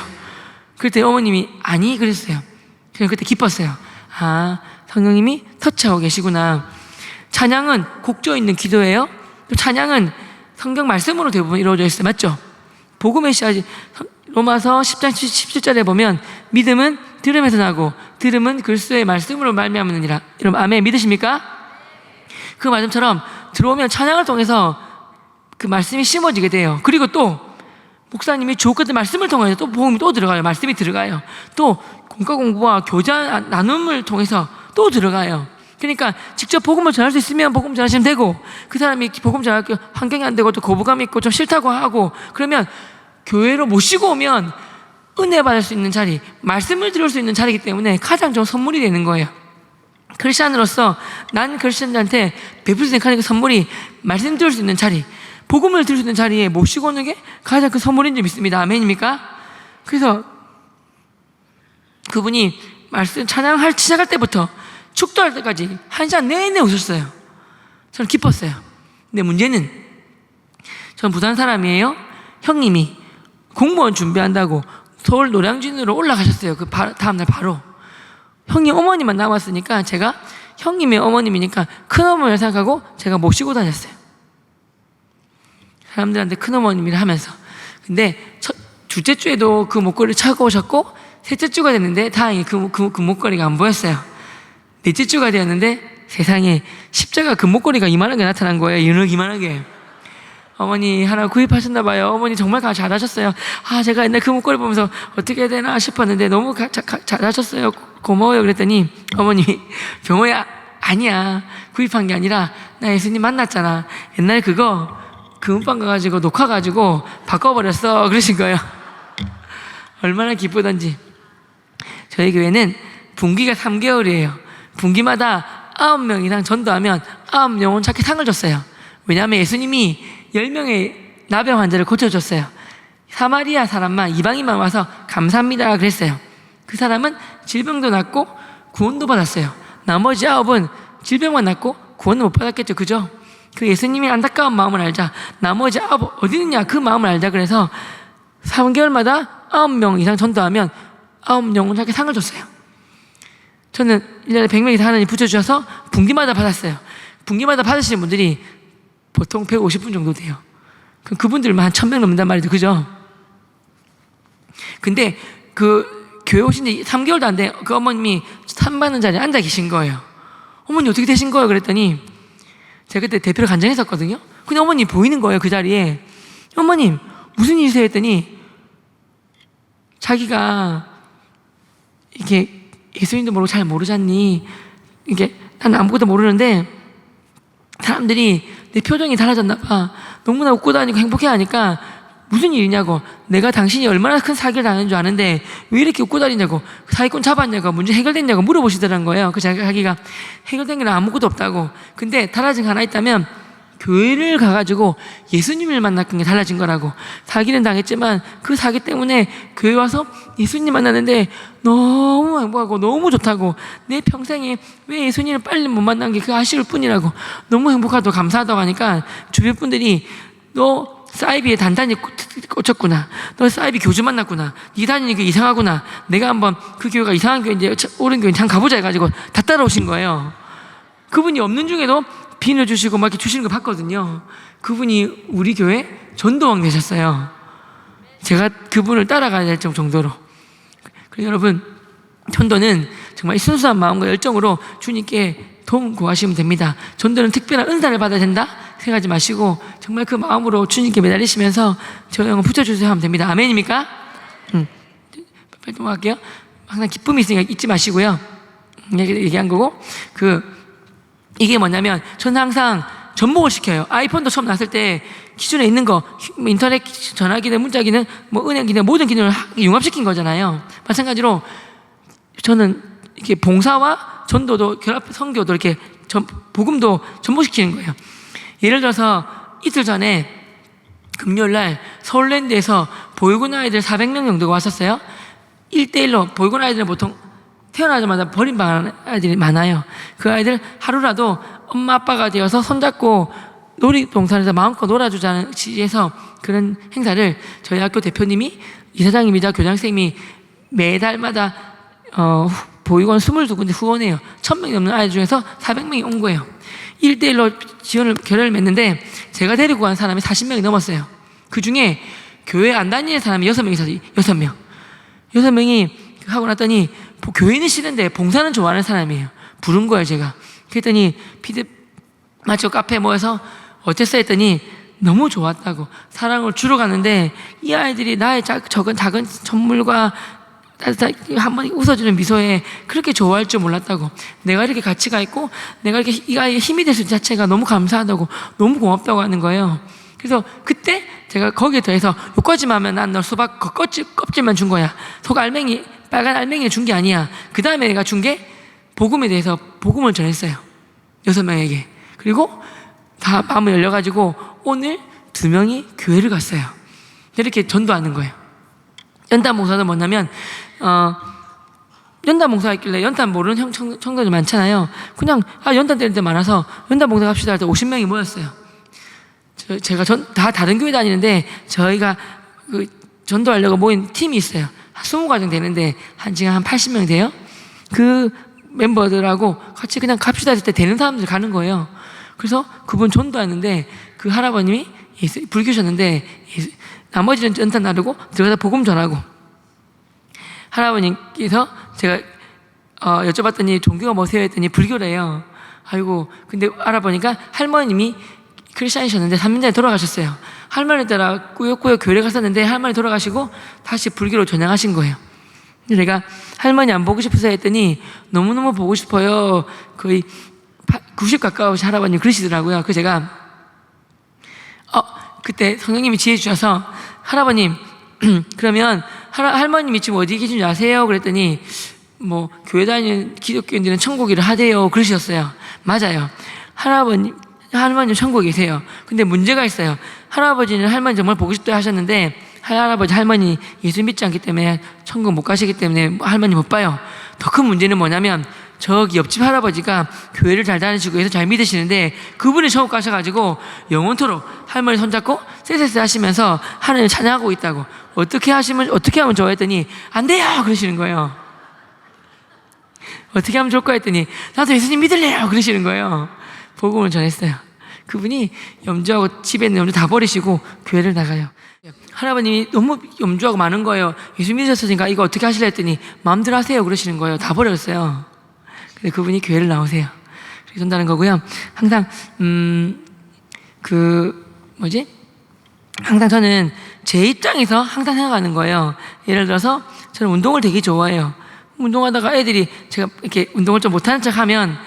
그때 어머님이 아니 그랬어요. 저는 그때 기뻤어요. 아, 성령님이 터치하고 계시구나. 찬양은 곡조 있는 기도예요. 또 찬양은 성경 말씀으로 대부분 이루어져 있어요. 맞죠? 복음의 씨앗이 로마서 10장 17절에 보면 믿음은 들음에서 나고 들음은 그리스도의 말씀으로 말미암느니라. 여러분 아멘 믿으십니까? 그 말씀처럼 들어오면 찬양을 통해서 그 말씀이 심어지게 돼요. 그리고 또 목사님이 주옥같은 말씀을 통해서 또 복음이 또 들어가요. 말씀이 들어가요. 또 공과 공부와 교자 나눔을 통해서 또 들어가요. 그러니까 직접 복음을 전할 수 있으면 복음 전하시면 되고, 그 사람이 복음 전할 환경이 안 되고 또 거부감 있고 좀 싫다고 하고 그러면 교회로 모시고 오면 은혜 받을 수 있는 자리, 말씀을 들을 수 있는 자리이기 때문에 가장 좋은 선물이 되는 거예요. 크리스찬으로서 난 크리스찬들한테 베풀 수 있는 그 선물이 말씀 들을 수 있는 자리, 복음을 들을 수 있는 자리에 모시고 오는 게 가장 큰 선물인 줄 믿습니다. 아멘입니까? 그래서 그분이 말씀 찬양할 시작할 때부터 축도할 때까지 1시간 내내 웃었어요. 저는 기뻤어요. 근데 문제는 저는 부산 사람이에요. 형님이 공무원 준비한다고 서울 노량진으로 올라가셨어요. 그 다음날 바로. 형님 어머니만 남았으니까 제가 형님의 어머님이니까 큰어머니를 생각하고 제가 모시고 다녔어요. 사람들한테 큰어머님이라 하면서. 근데 둘째 주에도 그 목걸이를 차고 오셨고, 셋째 주가 됐는데 다행히 그 목걸이가 안 보였어요. 넷째 주가 되었는데 세상에 십자가 금목걸이가 이만하게 나타난 거예요. 연흑 이만하게. 어머니 하나 구입하셨나 봐요. 어머니 정말 잘하셨어요. 아, 제가 옛날 그 목걸이 보면서 어떻게 해야 되나 싶었는데 너무 잘하셨어요. 고마워요. 그랬더니 어머님이 병호야, 아니야, 구입한 게 아니라 나 예수님 만났잖아. 옛날 그거 금은방 가가지고 녹화 가지고 바꿔버렸어. 그러신 거예요. 얼마나 기쁘던지. 저희 교회는 분기가 3개월이에요. 분기마다 9명 이상 전도하면 9영혼 찾기 상을 줬어요. 왜냐하면 예수님이 10명의 나병 환자를 고쳐줬어요. 사마리아 사람만, 이방인만 와서 감사합니다 그랬어요. 그 사람은 질병도 낫고 구원도 받았어요. 나머지 9은 질병만 낫고 구원은 못 받았겠죠. 그죠? 그 예수님의 안타까운 마음을 알자. 나머지 9 어디 있느냐 그 마음을 알자. 그래서 3개월마다 9명 이상 전도하면 9영혼 찾기 상을 줬어요. 저는 1년에 100명 이상 하나님 붙여주셔서 분기마다 받았어요. 분기마다 받으시는 분들이 보통 150분 정도 돼요. 그럼 그분들만 한 1000명 넘는단 말이죠. 그죠? 근데 그 교회 오신 지 3개월도 안 돼. 그 어머님이 산 받는 자리에 앉아 계신 거예요. 어머니 어떻게 되신 거예요? 그랬더니 제가 그때 대표로 간증했었거든요. 근데 어머니 보이는 거예요. 그 자리에. 어머님 무슨 일이세요 했더니 자기가 이게 예수님도 모르고 잘 모르잖니, 이게 난 아무것도 모르는데 사람들이 내 표정이 달라졌나 봐. 너무나 웃고 다니고 행복해하니까 무슨 일이냐고, 내가 당신이 얼마나 큰 사기를 당한 줄 아는데 왜 이렇게 웃고 다니냐고, 사기꾼 잡았냐고, 문제 해결됐냐고 물어보시더란 거예요. 그 자기가 해결된 게 아무것도 없다고. 근데 달라진 게 하나 있다면 교회를 가가지고 예수님을 만났던 게 달라진 거라고. 사기는 당했지만 그 사기 때문에 교회 와서 예수님 만났는데 너무 행복하고 너무 좋다고, 내 평생에 왜 예수님을 빨리 못 만난 게 그 아쉬울 뿐이라고, 너무 행복하다고 감사하다고 하니까 주변 분들이 너 사이비에 단단히 꽂혔구나, 너 사이비 교주 만났구나, 네 다니는 게 이상하구나, 내가 한번 그 교회가 이상한 교회인데 옳은 교회인지 한번 가보자 해가지고 다 따라오신 거예요. 그분이 없는 중에도 비누 주시고 막 이렇게 주시는 거 봤거든요. 그분이 우리 교회 전도왕 되셨어요. 제가 그분을 따라가야 될 정도로. 그래서 여러분, 전도는 정말 순수한 마음과 열정으로 주님께 도움 구하시면 됩니다. 전도는 특별한 은사를 받아야 된다 생각하지 마시고 정말 그 마음으로 주님께 매달리시면서 저 영혼 붙여주세요 하면 됩니다. 아멘입니까? 빨리 넘어갈게요. 항상 기쁨이 있으니까 잊지 마시고요. 얘기한 거고, 이게 뭐냐면 저는 항상 접목을 시켜요. 아이폰도 처음 나왔을 때 기존에 있는 거, 인터넷 전화기는 문자기는 뭐 은행기는 모든 기능을 융합시킨 거잖아요. 마찬가지로 저는 이렇게 봉사와 전도도 결합, 선교도 이렇게 복음도 접목시키는 거예요. 예를 들어서 이틀 전에 금요일 날 서울랜드에서 보육원 아이들 400명 정도가 왔었어요. 1대1로. 보육원 아이들은 보통 태어나자마자 버림받은 아이들이 많아요. 그 아이들 하루라도 엄마 아빠가 되어서 손잡고 놀이동산에서 마음껏 놀아주자는 취지에서 그런 행사를 저희 학교 대표님이, 이사장님이자 교장선생님이 매달마다 보육원 22군데 후원해요. 1000명이 넘는 아이들 중에서 400명이 온 거예요. 1대1로 결연을 맺는데 제가 데리고 간 사람이 40명이 넘었어요. 그 중에 교회 안 다니는 사람이 6명이 있었어요. 6명. 6명이 하고 났더니 교회는 싫은데 봉사는 좋아하는 사람이에요. 부른 거예요, 제가. 그랬더니 마치고 카페에 모여서 어땠어 했더니 너무 좋았다고, 사랑을 주러 갔는데 이 아이들이 나의 작은 선물과 한번 웃어주는 미소에 그렇게 좋아할 줄 몰랐다고, 내가 이렇게 가치가 있고 내가 이렇게 이 아이의 힘이 될 수 있는 자체가 너무 감사하다고, 너무 고맙다고 하는 거예요. 그래서 그때 제가 거기에 더해서 여기까지만 하면 난 너 수박 껍질만 준 거야, 속 알맹이, 빨간 알맹이를 준 게 아니야. 그 다음에 내가 준 게 복음에 대해서 복음을 전했어요. 6명에게. 그리고 다 마음을 열려가지고 오늘 2명이 교회를 갔어요. 이렇게 전도하는 거예요. 연탄 봉사도 뭐냐면 연탄 봉사 했길래 연탄 모르는 청소년 많잖아요. 그냥 연탄 때릴 때 많아서 연탄 봉사 갑시다 할 때 50명이 모였어요. 제가 다 다른 교회 다니는데 저희가 전도하려고 모인 팀이 있어요. 20가정 되는데 지금 한 80명 돼요. 그 멤버들하고 같이 그냥 갑시다 했을 때 되는 사람들 가는 거예요. 그래서 그분 전도하는데 그 할아버님이 불교셨는데 나머지는 연탄 나르고 들어가서 복음 전하고, 할아버님께서 제가 여쭤봤더니 종교가 뭐세요 했더니 불교래요. 아이고, 근데 알아보니까 할머님이 크리스찬이셨는데 3년 전에 돌아가셨어요. 할머니 따라 꾸역꾸역 교회 갔었는데 할머니 돌아가시고 다시 불교로 전향하신 거예요. 근데 내가 할머니 안 보고 싶으세요 했더니 너무너무 보고 싶어요. 거의 90 가까우신 할아버님 그러시더라고요. 그래서 제가 그때 성령님이 지혜 주셔서 할아버님 그러면 할머님이 지금 어디 계신지 아세요? 그랬더니 뭐 교회 다니는 기독교인들은 천국이라 하대요 그러셨어요. 맞아요. 할머님 천국에 계세요. 근데 문제가 있어요. 할아버지는 할머니 정말 보고 싶다 하셨는데 할아버지 할머니 예수 믿지 않기 때문에 천국 못 가시기 때문에 할머니 못 봐요. 더 큰 문제는 뭐냐면 저기 옆집 할아버지가 교회를 잘 다니시고 해서 잘 믿으시는데 그분이 천국 가셔가지고 영원토록 할머니 손잡고 쎄쎄쎄 하시면서 하나님을 찬양하고 있다고, 어떻게 하면 좋아 했더니 안 돼요 그러시는 거예요. 어떻게 하면 좋을까 했더니 나도 예수님 믿을래요 그러시는 거예요. 복음을 전했어요. 그분이 염주하고 집에 있는 염주 다 버리시고 교회를 나가요. 할아버님이 너무 염주하고 많은 거예요. 예수 믿으셨으니까 이거 어떻게 하실래 했더니 마음대로 하세요 그러시는 거예요. 다 버렸어요. 근데 그분이 교회를 나오세요. 그렇게 전다는 거고요. 항상 항상 저는 제 입장에서 항상 생각하는 거예요. 예를 들어서 저는 운동을 되게 좋아해요. 운동하다가 애들이 제가 이렇게 운동을 좀 못하는 척 하면,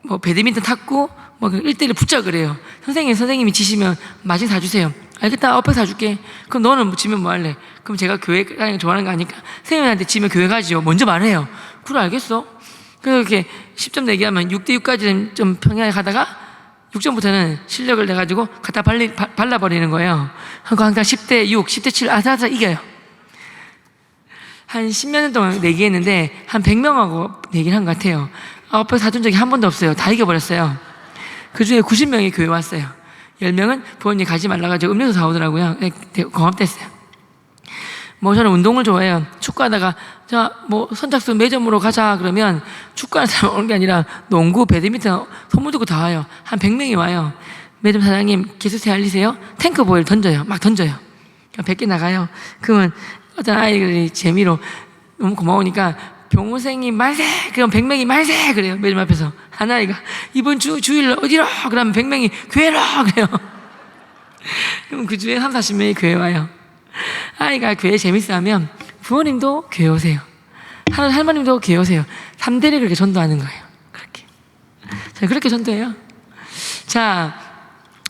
뭐 배드민턴 탔고 뭐 1대1 붙자 그래요. 선생님이 지시면 마진 사주세요. 알겠다, 어퍼 사줄게. 그럼 너는 지면 뭐 할래? 그럼 제가 교회 가는 거 좋아하는 거 아니까 선생님한테 지면 교회 가지요. 먼저 말해요. 그래, 알겠어. 그래서 이렇게 10점 내기하면 6대6까지는 좀 평행하게 가다가 6점부터는 실력을 내가지고 갖다 발라버리는 거예요. 하고 항상 10대6, 10대7 아사아사 이겨요. 한 10몇 년 동안 내기했는데 한 100명하고 내기를 한 것 같아요. 어퍼 사준 적이 한 번도 없어요. 다 이겨버렸어요. 그 중에 90명이 교회 왔어요. 10명은 부모님 가지 말라가지고 음료수 사오더라고요. 고맙댔어요. 뭐 저는 운동을 좋아해요. 축구하다가 자, 뭐 선착순 매점으로 가자 그러면 축구하는 사람 오는 게 아니라 농구, 배드민턴, 선물 들고 다 와요. 한 100명이 와요. 매점 사장님 개수세 알리세요? 탱크보이를 던져요. 막 던져요. 100개 나가요. 그러면 어떤 아이들이 재미로 너무 고마우니까 병호생님 말세! 그럼 100명이 말세! 그래요. 매점 앞에서. 한 아이가 이번 주일 어디로? 그러면 100명이 교회로! 그래요. 그럼 그 주에 3, 40명이 교회 와요. 아이가 교회 재밌어 하면 부모님도 교회 오세요. 할머님도 교회 오세요. 3대를 그렇게 전도하는 거예요. 그렇게. 저는 그렇게 전도해요. 자,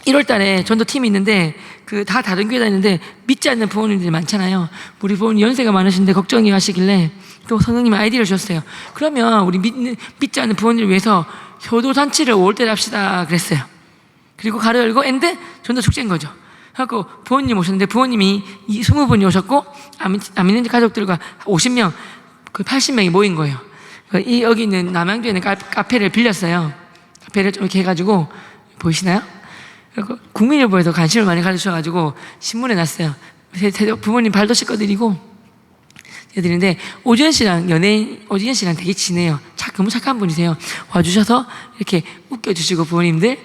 1월 달에 전도팀이 있는데 다 다른 교회 다니는데 믿지 않는 부모님들이 많잖아요. 우리 부모님 연세가 많으신데 걱정이 하시길래 또 성령님이 아이디어를 주셨어요. 그러면 우리 믿지 않는 부모님을 위해서 효도잔치를 5월달에 합시다 그랬어요. 그리고 가로 열고 엔드 전도 축제인 거죠. 그래갖고 부모님 오셨는데 부모님이 20분이 오셨고 안 믿는 가족들과 50명, 80명이 모인 거예요. 여기 있는 남양주에 있는 카페를 빌렸어요. 카페를 좀 이렇게 해가지고 보이시나요? 국민일보에서 관심을 많이 가져주셔가지고 신문에 났어요. 부모님 발도 씻어드리고 해드리는데 오지연 씨랑 되게 친해요. 너무 착한 분이세요. 와주셔서 이렇게 웃겨주시고 부모님들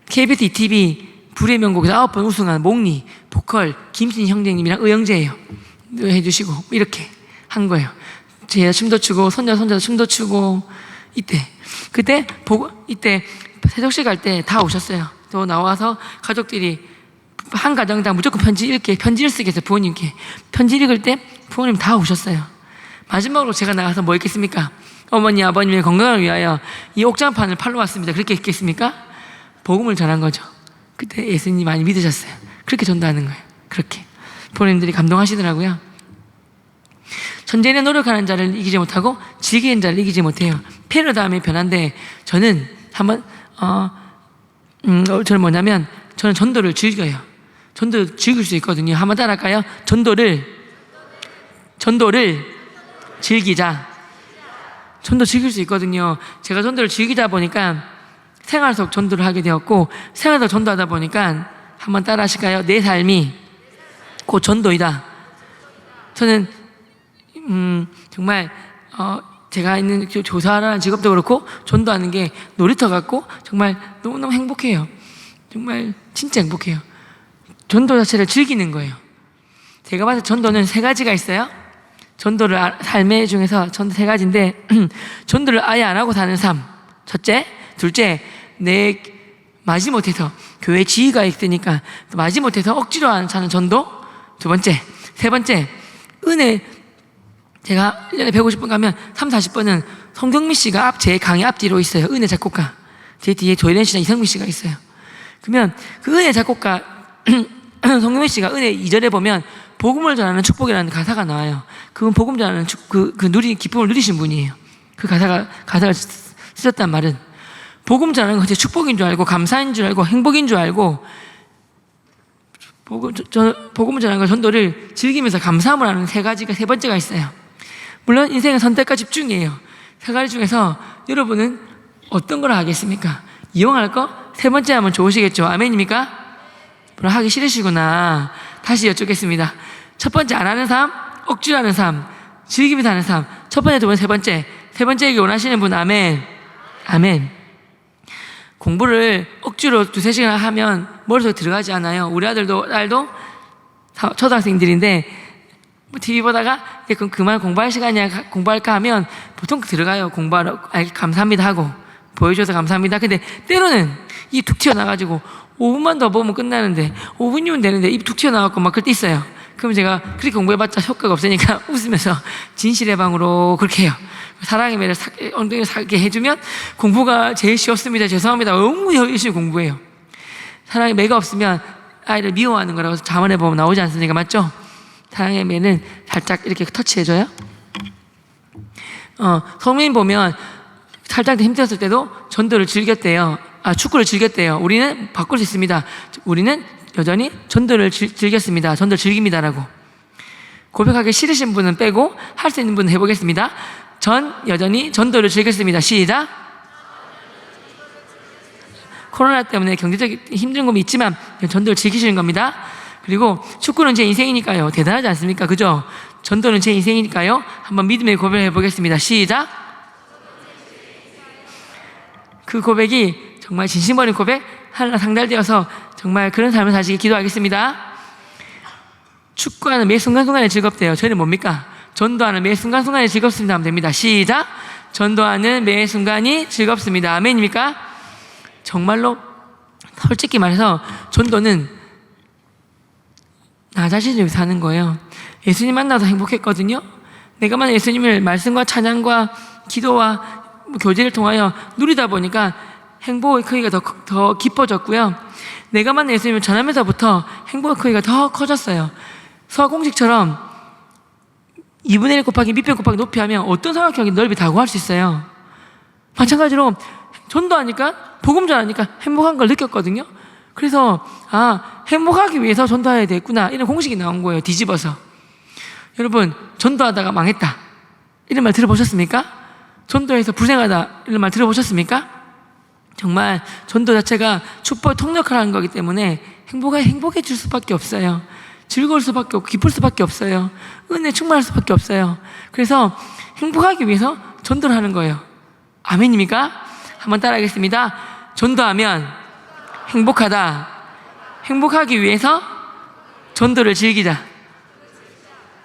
KBS ETV 불의 명곡에서 9번 우승한 목리, 보컬, 김신 형제님이랑 의형제예요. 해주시고 이렇게 한 거예요. 제가 춤도 추고 손자도 춤도 추고 그때 세족식 갈 때 다 오셨어요. 또 나와서 가족들이 한 가정당 무조건 편지를 쓰게 해서 부모님께 편지 읽을 때 부모님 다 오셨어요. 마지막으로 제가 나가서 뭐 했겠습니까? 어머니 아버님의 건강을 위하여 이 옥장판을 팔러 왔습니다. 그렇게 했겠습니까? 복음을 전한 거죠. 그때 예수님 많이 믿으셨어요. 그렇게 전도하는 거예요. 그렇게 부모님들이 감동하시더라고요. 천재는 노력하는 자를 이기지 못하고 즐기는 자를 이기지 못해요. 페르 다음에 변한데 저는 한번 저는 뭐냐면 저는 전도를 즐겨요. 전도를 즐길 수 있거든요. 한번 따라할까요? 전도를 즐기자. 전도 즐길 수 있거든요. 제가 전도를 즐기다 보니까 생활 속 전도를 하게 되었고 생활 속 전도하다 보니까 한번 따라 하실까요? 내 삶이 곧 전도이다. 저는 정말 제가 있는 조사라는 직업도 그렇고 전도하는 게 놀이터 같고 정말 너무너무 행복해요. 정말 진짜 행복해요. 전도 자체를 즐기는 거예요. 제가 봐서 전도는 3가지가 있어요. 전도를 삶의 중에서 전도 3가지인데 전도를 아예 안 하고 사는 삶 첫째, 둘째 내 마지못해서 교회 지위가 있으니까 마지못해서 억지로 사는 전도 두 번째, 세 번째 은혜. 제가 1년에 150번 가면 3, 40번은 송경미 씨가 제 강의 앞뒤로 있어요. 은혜 작곡가. 제 뒤에 조혜련 씨랑 이성미 씨가 있어요. 그러면 그 은혜 작곡가 송경미 씨가 은혜 2절에 보면 복음을 전하는 축복이라는 가사가 나와요. 그건 복음 전하는 기쁨을 누리신 분이에요. 그 가사를 쓰셨단 말은 복음 전하는 것이 축복인 줄 알고 감사인 줄 알고 행복인 줄 알고 복음을 전하는 걸 전도를 즐기면서 감사함을 하는 3가지가 3번째가 있어요. 물론 인생은 선택과 집중이에요. 3가지 중에서 여러분은 어떤 걸 하겠습니까? 이용할 거? 3번째 하면 좋으시겠죠? 아멘입니까? 물론 하기 싫으시구나. 다시 여쭙겠습니다. 첫 번째 안 하는 삶, 억지로 하는 삶, 즐기면서 하는 삶. 첫 번째, 두 번째, 세 번째. 세 번째에게 원하시는 분 아멘. 아멘. 공부를 억지로 2-3시간 하면 머릿속에 들어가지 않아요. 우리 딸도 초등학생들인데 TV 보다가 그만 공부할 시간이야 공부할까 하면 보통 들어가요. 공부하러 감사합니다 하고 보여줘서 감사합니다. 근데 때로는 입 툭 튀어나와가지고 5분만 더 보면 끝나는데 5분이면 되는데 입 툭 튀어나와갖고 막 그때 있어요. 그럼 제가 그렇게 공부해봤자 효과가 없으니까 웃으면서 진실의 방으로 그렇게 해요. 사랑의 매를 엉덩이를 살게 해주면 공부가 제일 쉬웠습니다. 죄송합니다. 너무 열심히 공부해요. 사랑의 매가 없으면 아이를 미워하는 거라고 자문해 보면 나오지 않습니까? 맞죠? 사랑의 매는 살짝 이렇게 터치해줘요. 성민 보면 살짝 힘들었을 때도 전도를 즐겼대요. 축구를 즐겼대요. 우리는 바꿀 수 있습니다. 우리는 여전히 전도를 즐겼습니다. 전도를 즐깁니다라고. 고백하기 싫으신 분은 빼고 할 수 있는 분은 해보겠습니다. 전 여전히 전도를 즐겼습니다. 시작. 코로나 때문에 경제적 힘든 점이 있지만 전도를 즐기시는 겁니다. 그리고 축구는 제 인생이니까요. 대단하지 않습니까? 그죠? 전도는 제 인생이니까요. 한번 믿음의 고백을 해보겠습니다. 시작. 그 고백이 정말 진심 어린 고백 하나 상달되어서 정말 그런 삶을 사시기 기도하겠습니다. 축구하는 매 순간순간이 즐겁대요. 저희는 뭡니까? 전도하는 매 순간순간이 즐겁습니다 하면 됩니다. 시작. 전도하는 매 순간이 즐겁습니다. 아멘입니까? 정말로 솔직히 말해서 전도는 나 자신을 위해 사는 거예요. 예수님 만나서 행복했거든요. 내가 만약 예수님을 말씀과 찬양과 기도와 교제를 통하여 누리다 보니까 행복의 크기가 더 깊어졌고요. 내가 만난 예수님을 전하면서부터 행복의 크기가 더 커졌어요. 수학공식처럼 2분의 1 곱하기 밑변 곱하기 높이 하면 어떤 삼각형이 넓이 다 구할 수 있어요. 마찬가지로 전도하니까 복음 전하니까 행복한 걸 느꼈거든요. 그래서 행복하기 위해서 전도해야 되겠구나 이런 공식이 나온 거예요. 뒤집어서. 여러분 전도하다가 망했다 이런 말 들어보셨습니까? 전도해서 불행하다 이런 말 들어보셨습니까? 정말 전도 자체가 축복의 통역하는 거기 때문에 행복해질 수밖에 없어요. 즐거울 수밖에 없고 기쁠 수밖에 없어요. 은혜 충만할 수밖에 없어요. 그래서 행복하기 위해서 전도를 하는 거예요. 아멘입니까? 한번 따라하겠습니다. 전도하면 행복하다. 행복하기 위해서 전도를 즐기자.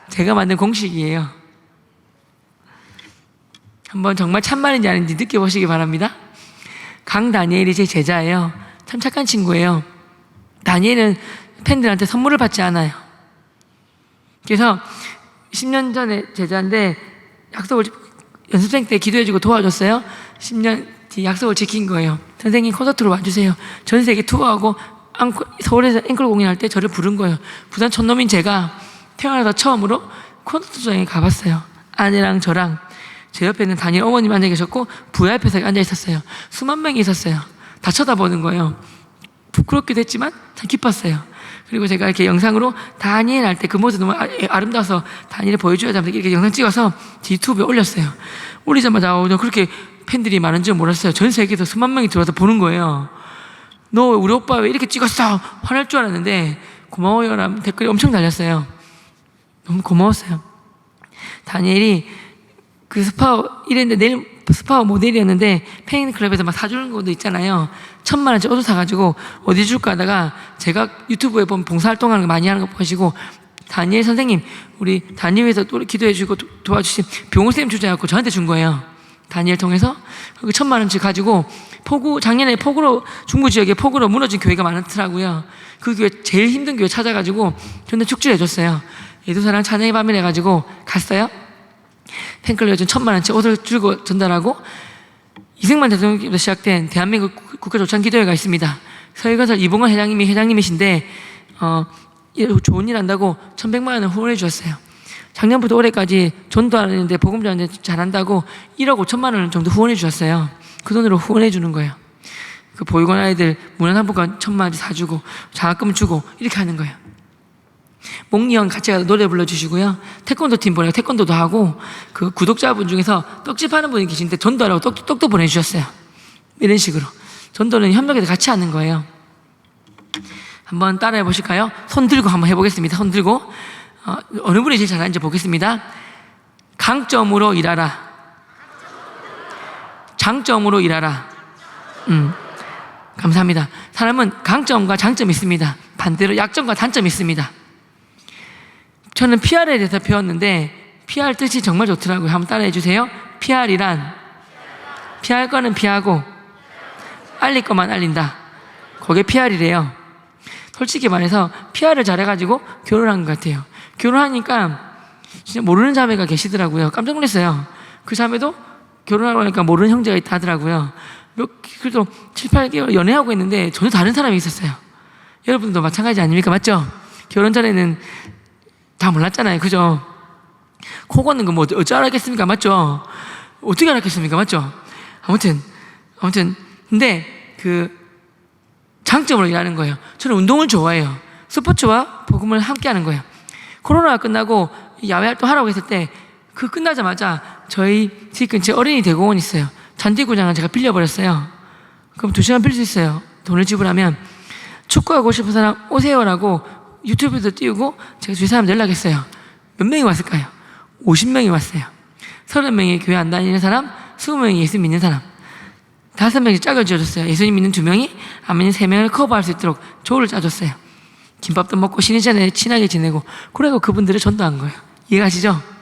제가 만든 공식이에요. 한번 정말 참말인지 아닌지 느껴보시기 바랍니다. 강다니엘이 제 제자예요. 참 착한 친구예요. 다니엘은 팬들한테 선물을 받지 않아요. 그래서 10년 전에 제자인데 연습생 때 기도해주고 도와줬어요. 10년 뒤 약속을 지킨 거예요. 선생님 콘서트로 와주세요. 전 세계 투어하고 서울에서 앵콜 공연할 때 저를 부른 거예요. 부산 촌놈인 제가 태어나서 처음으로 콘서트장에 가봤어요. 아내랑 저랑 제 옆에는 다니엘 어머님 앉아 계셨고 VIP석에 앉아 있었어요. 수만 명이 있었어요. 다 쳐다보는 거예요. 부끄럽기도 했지만 참 기뻤어요. 그리고 제가 이렇게 영상으로 다니엘 할 때 그 모습 너무 아름다워서 다니엘 보여줘야 된다 이렇게 영상 찍어서 유튜브에 올렸어요. 올리자마자 그렇게 팬들이 많은 줄 몰랐어요. 전 세계에서 수만 명이 들어와서 보는 거예요. 너 우리 오빠 왜 이렇게 찍었어? 화날 줄 알았는데 고마워요 라는 댓글이 엄청 달렸어요. 너무 고마웠어요. 다니엘이 그 스파워 이랬는데 내일 스파워 모델이었는데 팬클럽에서 막 사주는 것도 있잖아요. 1,000,000원짜리 옷을 사가지고 어디 줄까 하다가 제가 유튜브에 보면 봉사활동하는 거 많이 하는 거 보시고 다니엘 선생님 우리 다니엘에서 기도해주고 도와주신 병호쌤 주자였고 저한테 준 거예요. 다니엘 통해서 그 1,000,000원치 가지고 작년에 폭우로 중부 지역에 폭우로 무너진 교회가 많더라고요. 그 교회 제일 힘든 교회 찾아가지고 저한테 축제를 해줬어요. 예도사랑 찬양의 밤을 해가지고 갔어요. 팬클럽에 준 1,000,000원치 옷을 주고 전달하고 이승만 대통령부터 시작된 대한민국 국가조찬 기도회가 있습니다. 서해건설 이봉건 회장님이신데 좋은 일 한다고 1,100만 원을 후원해 주셨어요. 작년부터 올해까지 전도하는데 복음 전하는데 잘한다고 1억 5천만 원 정도 후원해 주셨어요. 그 돈으로 후원해 주는 거예요. 그 보육원 아이들 문화상품권 1,000만 원씩 사주고 장학금 주고 이렇게 하는 거예요. 목리형 같이 가서 노래 불러주시고요. 태권도 팀 보내고 태권도도 하고 그 구독자분 중에서 떡집 하는 분이 계신데 전도하라고 떡도 보내주셨어요. 이런 식으로 전도는 협력해서 같이 하는 거예요. 한번 따라해 보실까요? 손 들고 한번 해보겠습니다. 손 들고 어느 분이 제일 잘하는지 보겠습니다. 강점으로 일하라. 장점으로 일하라. 감사합니다. 사람은 강점과 장점이 있습니다. 반대로 약점과 단점이 있습니다. 저는 PR에 대해서 배웠는데 PR 뜻이 정말 좋더라고요. 한번 따라해 주세요. PR이란 피할 거는 피하고 알릴 것만 알린다. 그게 PR이래요. 솔직히 말해서 PR을 잘해가지고 결혼한 것 같아요. 결혼하니까 진짜 모르는 자매가 계시더라고요. 깜짝 놀랐어요. 그 자매도 결혼하고 나니까 모르는 형제가 있다 하더라고요. 그래도 7, 8개월 연애하고 있는데 전혀 다른 사람이 있었어요. 여러분도 마찬가지 아닙니까? 맞죠? 결혼 전에는 다 몰랐잖아요. 그죠? 코 고는 거 뭐 어찌 알았겠습니까? 맞죠? 어떻게 알았겠습니까? 맞죠? 아무튼 근데 그 장점으로 일하는 거예요. 저는 운동을 좋아해요. 스포츠와 복음을 함께 하는 거예요. 코로나가 끝나고 야외 활동 하라고 했을 때 그 끝나자마자 저희 집 근처에 어린이 대공원 있어요. 잔디구장을 제가 빌려버렸어요. 그럼 2시간 빌릴 수 있어요. 돈을 지불하면. 축구하고 싶은 사람 오세요라고 유튜브에도 띄우고 제가 주위 사람 연락했어요. 몇 명이 왔을까요? 50명이 왔어요. 30명이 교회 안 다니는 사람, 20명이 예수 믿는 사람. 5명이 짝을 지어줬어요. 예수님 믿는 2명이, 안 믿는 3명을 커버할 수 있도록 조를 짜줬어요. 김밥도 먹고 쉬는 시간에 친하게 지내고, 그래고 그분들을 전도한 거예요. 이해가시죠?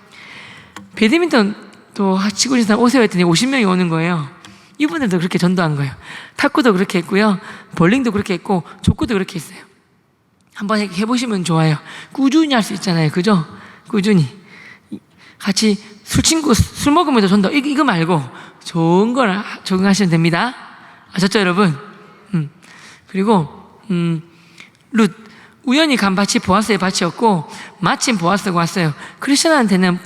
배드민턴도 치고 있는 사람 오세요 했더니 50명이 오는 거예요. 이분들도 그렇게 전도한 거예요. 탁구도 그렇게 했고요. 볼링도 그렇게 했고, 족구도 그렇게 했어요. 한번 해보시면 좋아요. 꾸준히 할 수 있잖아요. 그죠? 꾸준히. 같이 술 먹으면서 전도, 이거 말고 좋은 걸 적응하시면 됩니다. 아셨죠, 여러분? 그리고, 룻. 우연히 간 밭이 보아스의 밭이었고, 마침 보아스가 왔어요. 크리스천한테는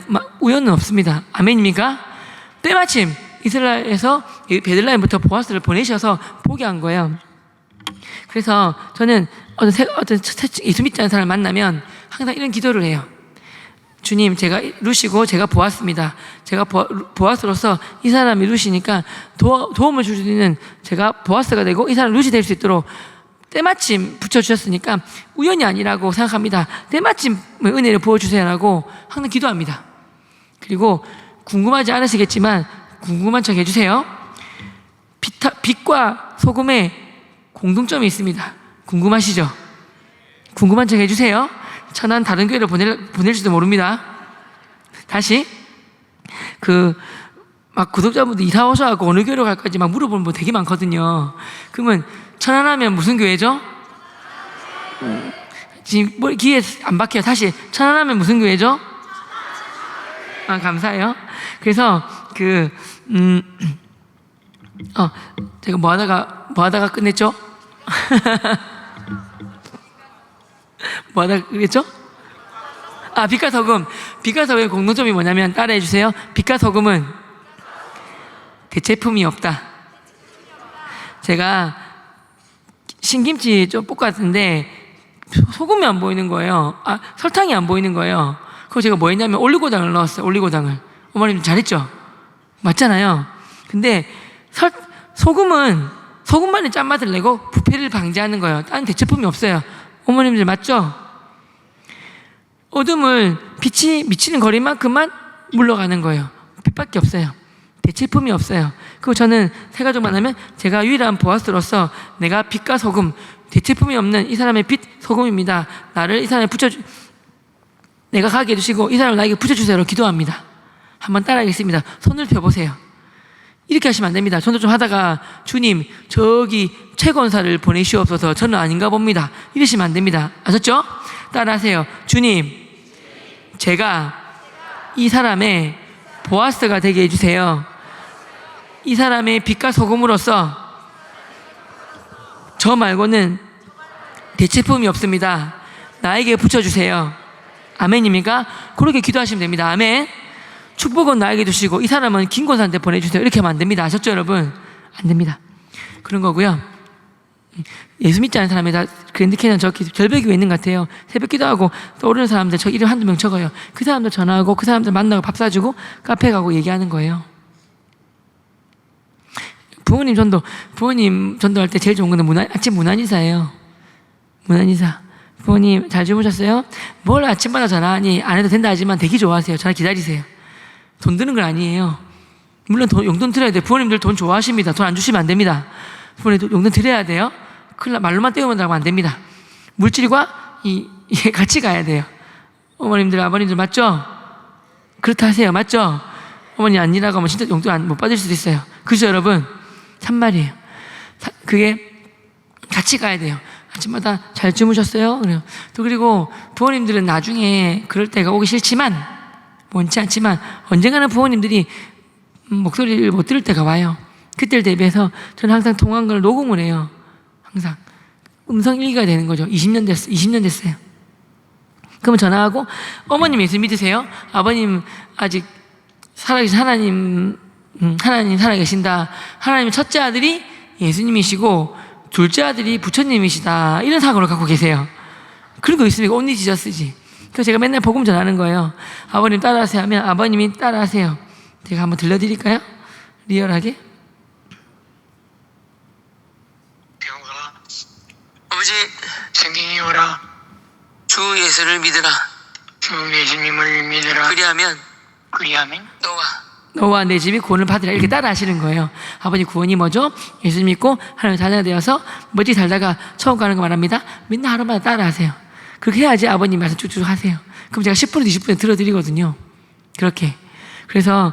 우연은 없습니다. 아멘입니까? 때마침 이스라엘에서 베들레헴부터 보아스를 보내셔서 보게 한 거예요. 그래서 저는 어떤 예수 믿지 않는 사람을 만나면 항상 이런 기도를 해요. 주님, 제가 루시고 제가 보았습니다. 제가 보아스로서 이 사람이 루시니까 도움을 줄 수 있는 제가 보아스가 되고 이 사람 루시 될 수 있도록 때마침 붙여주셨으니까 우연이 아니라고 생각합니다. 때마침 은혜를 부어주세요라고 항상 기도합니다. 그리고 궁금하지 않으시겠지만 궁금한 척 해주세요. 빛과 소금에 공통점이 있습니다. 궁금하시죠? 궁금한 척 해주세요. 천안 다른 교회로 보낼지도 모릅니다. 다시 막 구독자분들 이사 오셔갖고 어느 교회로 갈까지 막 물어보는 분 되게 많거든요. 그러면 천안하면 무슨 교회죠? 지금 귀에 안 박혀요. 다시 천안하면 무슨 교회죠? 감사해요. 그래서 제가 뭐 하다가 끝냈죠? 뭐 하다가 끝냈죠? 빛과 소금. 빛과 소금의 공통점이 뭐냐면 따라해 주세요. 빛과 소금은 대체품이 없다. 제가 신김치 좀 볶았는데 소금이 안 보이는 거예요. 설탕이 안 보이는 거예요. 그래서 제가 뭐 했냐면 올리고당을 넣었어요. 올리고당을. 어머님 잘했죠? 맞잖아요. 근데 소금만의 짠맛을 내고 부패를 방지하는 거예요. 다른 대체품이 없어요. 어머님들 맞죠? 어둠을 빛이 미치는 거리만큼만 물러가는 거예요. 빛밖에 없어요. 대체품이 없어요. 그리고 저는 세 가족만 하면 제가 유일한 보아스로서 내가 빛과 소금, 대체품이 없는 이 사람의 빛, 소금입니다. 나를 이 사람에 내가 가게 해주시고 이 사람을 나에게 붙여주세요. 기도합니다. 한번 따라하겠습니다. 손을 펴보세요. 이렇게 하시면 안 됩니다. 전도 좀 하다가 주님 저기 최권사를 보내시옵소서 저는 아닌가 봅니다. 이러시면 안 됩니다. 아셨죠? 따라하세요. 주님 제가 이 사람의 보아스가 되게 해주세요. 이 사람의 빛과 소금으로서 저 말고는 대체품이 없습니다. 나에게 붙여주세요. 아멘입니까? 그렇게 기도하시면 됩니다. 아멘. 축복은 나에게 주시고 이 사람은 김권사한테 보내주세요. 이렇게 하면 안 됩니다. 아셨죠 여러분? 안 됩니다. 그런 거고요. 예수 믿지 않는 사람이 다 그랜드 캐년 저 절벽이 왜 있는 것 같아요. 새벽 기도하고 떠오르는 사람들 저 이름 한두 명 적어요. 그 사람들 전화하고 그 사람들 만나고 밥 사주고 카페 가고 얘기하는 거예요. 부모님 전도할 때 제일 좋은 건 아침 문안인사예요. 문안인사. 부모님 잘 주무셨어요? 뭘 아침마다 전화하니 안 해도 된다 하지만 되게 좋아하세요. 전화 기다리세요. 돈 드는 건 아니에요. 물론 용돈 드려야 돼요. 부모님들 돈 좋아하십니다. 돈 안 주시면 안 됩니다. 부모님 용돈 드려야 돼요. 말로만 떼우면 나가면 안 됩니다. 물질과 같이 가야 돼요. 어머님들 아버님들 맞죠? 그렇다 하세요. 맞죠? 어머니 안 일하고 하면 진짜 용돈 못 받을 수도 있어요. 그죠 여러분? 참말이에요. 그게 같이 가야 돼요. 아침마다 잘 주무셨어요? 그래요. 또 그리고 부모님들은 나중에 그럴 때가 오기 싫지만, 원치 않지만 언젠가는 부모님들이 목소리를 못 들을 때가 와요. 그때를 대비해서 저는 항상 통화한 걸 녹음을 해요. 항상 음성 일기가 되는 거죠. 20년 됐어요. 그러면 전화하고, 어머님 예수 믿으세요? 아버님 아직 살아계신 하나님 살아계신다. 하나님의 첫째 아들이 예수님이시고 둘째 아들이 부처님이시다. 이런 사고를 갖고 계세요. 그런 거 있으면 only 지저스지. 그래서 제가 맨날 복음 전하는 거예요. 아버님 따라하세요 하면 아버님이 따라하세요. 제가 한번 들려드릴까요? 리얼하게. 병아, 아버지, 성경이 오라. 주 예수를 믿으라. 주 예수님을 믿으라. 그리하면 너와 내 집이 구원을 받으라. 이렇게 따라 하시는 거예요. 아버님 구원이 뭐죠? 예수 믿고 하나님의 자녀가 되어서 멋지게 살다가 천국 가는 거 말합니다. 맨날 하루마다 따라 하세요. 그렇게 해야지 아버님 말씀 쭉쭉 하세요. 그럼 제가 10분, 20분에 들어드리거든요. 그렇게. 그래서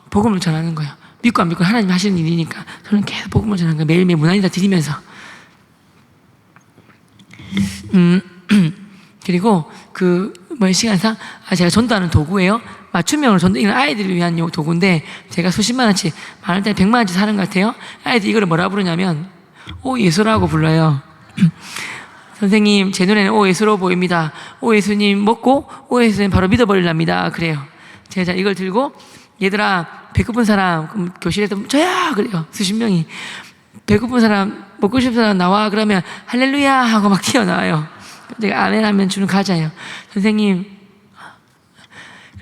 복음을 전하는 거예요. 믿고 안 믿고 하나님이 하시는 일이니까 저는 계속 복음을 전하는 거예요. 매일매일 문안이다 드리면서. 그리고 시간상 제가 전도하는 도구예요. 맞춤형으로 전도, 이건 아이들을 위한 도구인데 제가 수십만 원치, 많을 때는 100만 원치 사는 것 같아요. 아이들이 이거를 뭐라 부르냐면 오 예수라고 불러요. 선생님 제 눈에는 오 예수로 보입니다. 오 예수님 먹고 오 예수님 바로 믿어버리랍니다. 그래요. 제가 이걸 들고 얘들아 배고픈 사람, 그럼 교실에서 저야 그래요. 수십 명이 배고픈 사람, 먹고 싶은 사람 나와 그러면 할렐루야 하고 막 튀어나와요. 제가 아멘 하면 주는 과자예요. 선생님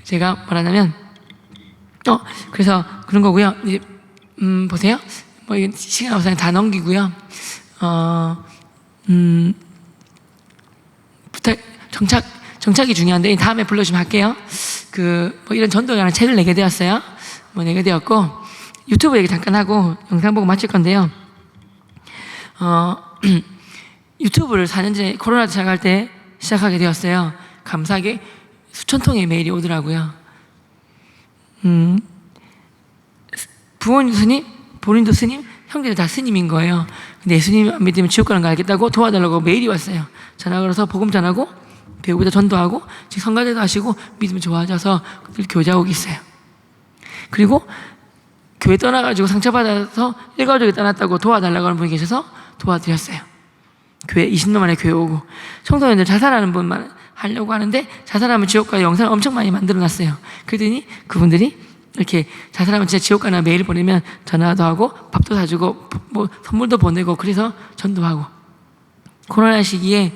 제가 뭐라냐면 그래서 그런 거고요. 이제 보세요. 이건 시간 없어서 다 넘기고요. 정착이 중요한데 다음에 불러주면 할게요. 이런 전도에 관한 책을 내게 되었어요. 내게 되었고 유튜브 얘기 잠깐 하고 영상 보고 마칠 건데요. 유튜브를 4년 전에 코로나 시작할 때 시작하게 되었어요. 감사하게 수천 통의 메일이 오더라고요. 부모님도 스님, 본인도 스님, 형제들 다 스님인 거예요. 근데 예수님 안 믿으면 지옥 가는 거 알겠다고 도와달라고 메일이 왔어요. 전화 걸어서 복음 전하고 배우고자 전도하고 지금 성가대도 하시고 믿음이 좋아져서 늘 교제하고 있어요. 그리고 교회 떠나가지고 상처받아서 일가족이 떠났다고 도와달라고 하는 분이 계셔서 도와드렸어요. 교회 20년 만에 교회 오고 청소년들 자살하는 분만 하려고 하는데 자살하면 지옥 가 영상을 엄청 많이 만들어놨어요. 그러더니 그분들이 이렇게 자살하면 진짜 지옥 가나 메일 보내면 전화도 하고 밥도 사주고 선물도 보내고 그래서 전도하고 코로나 시기에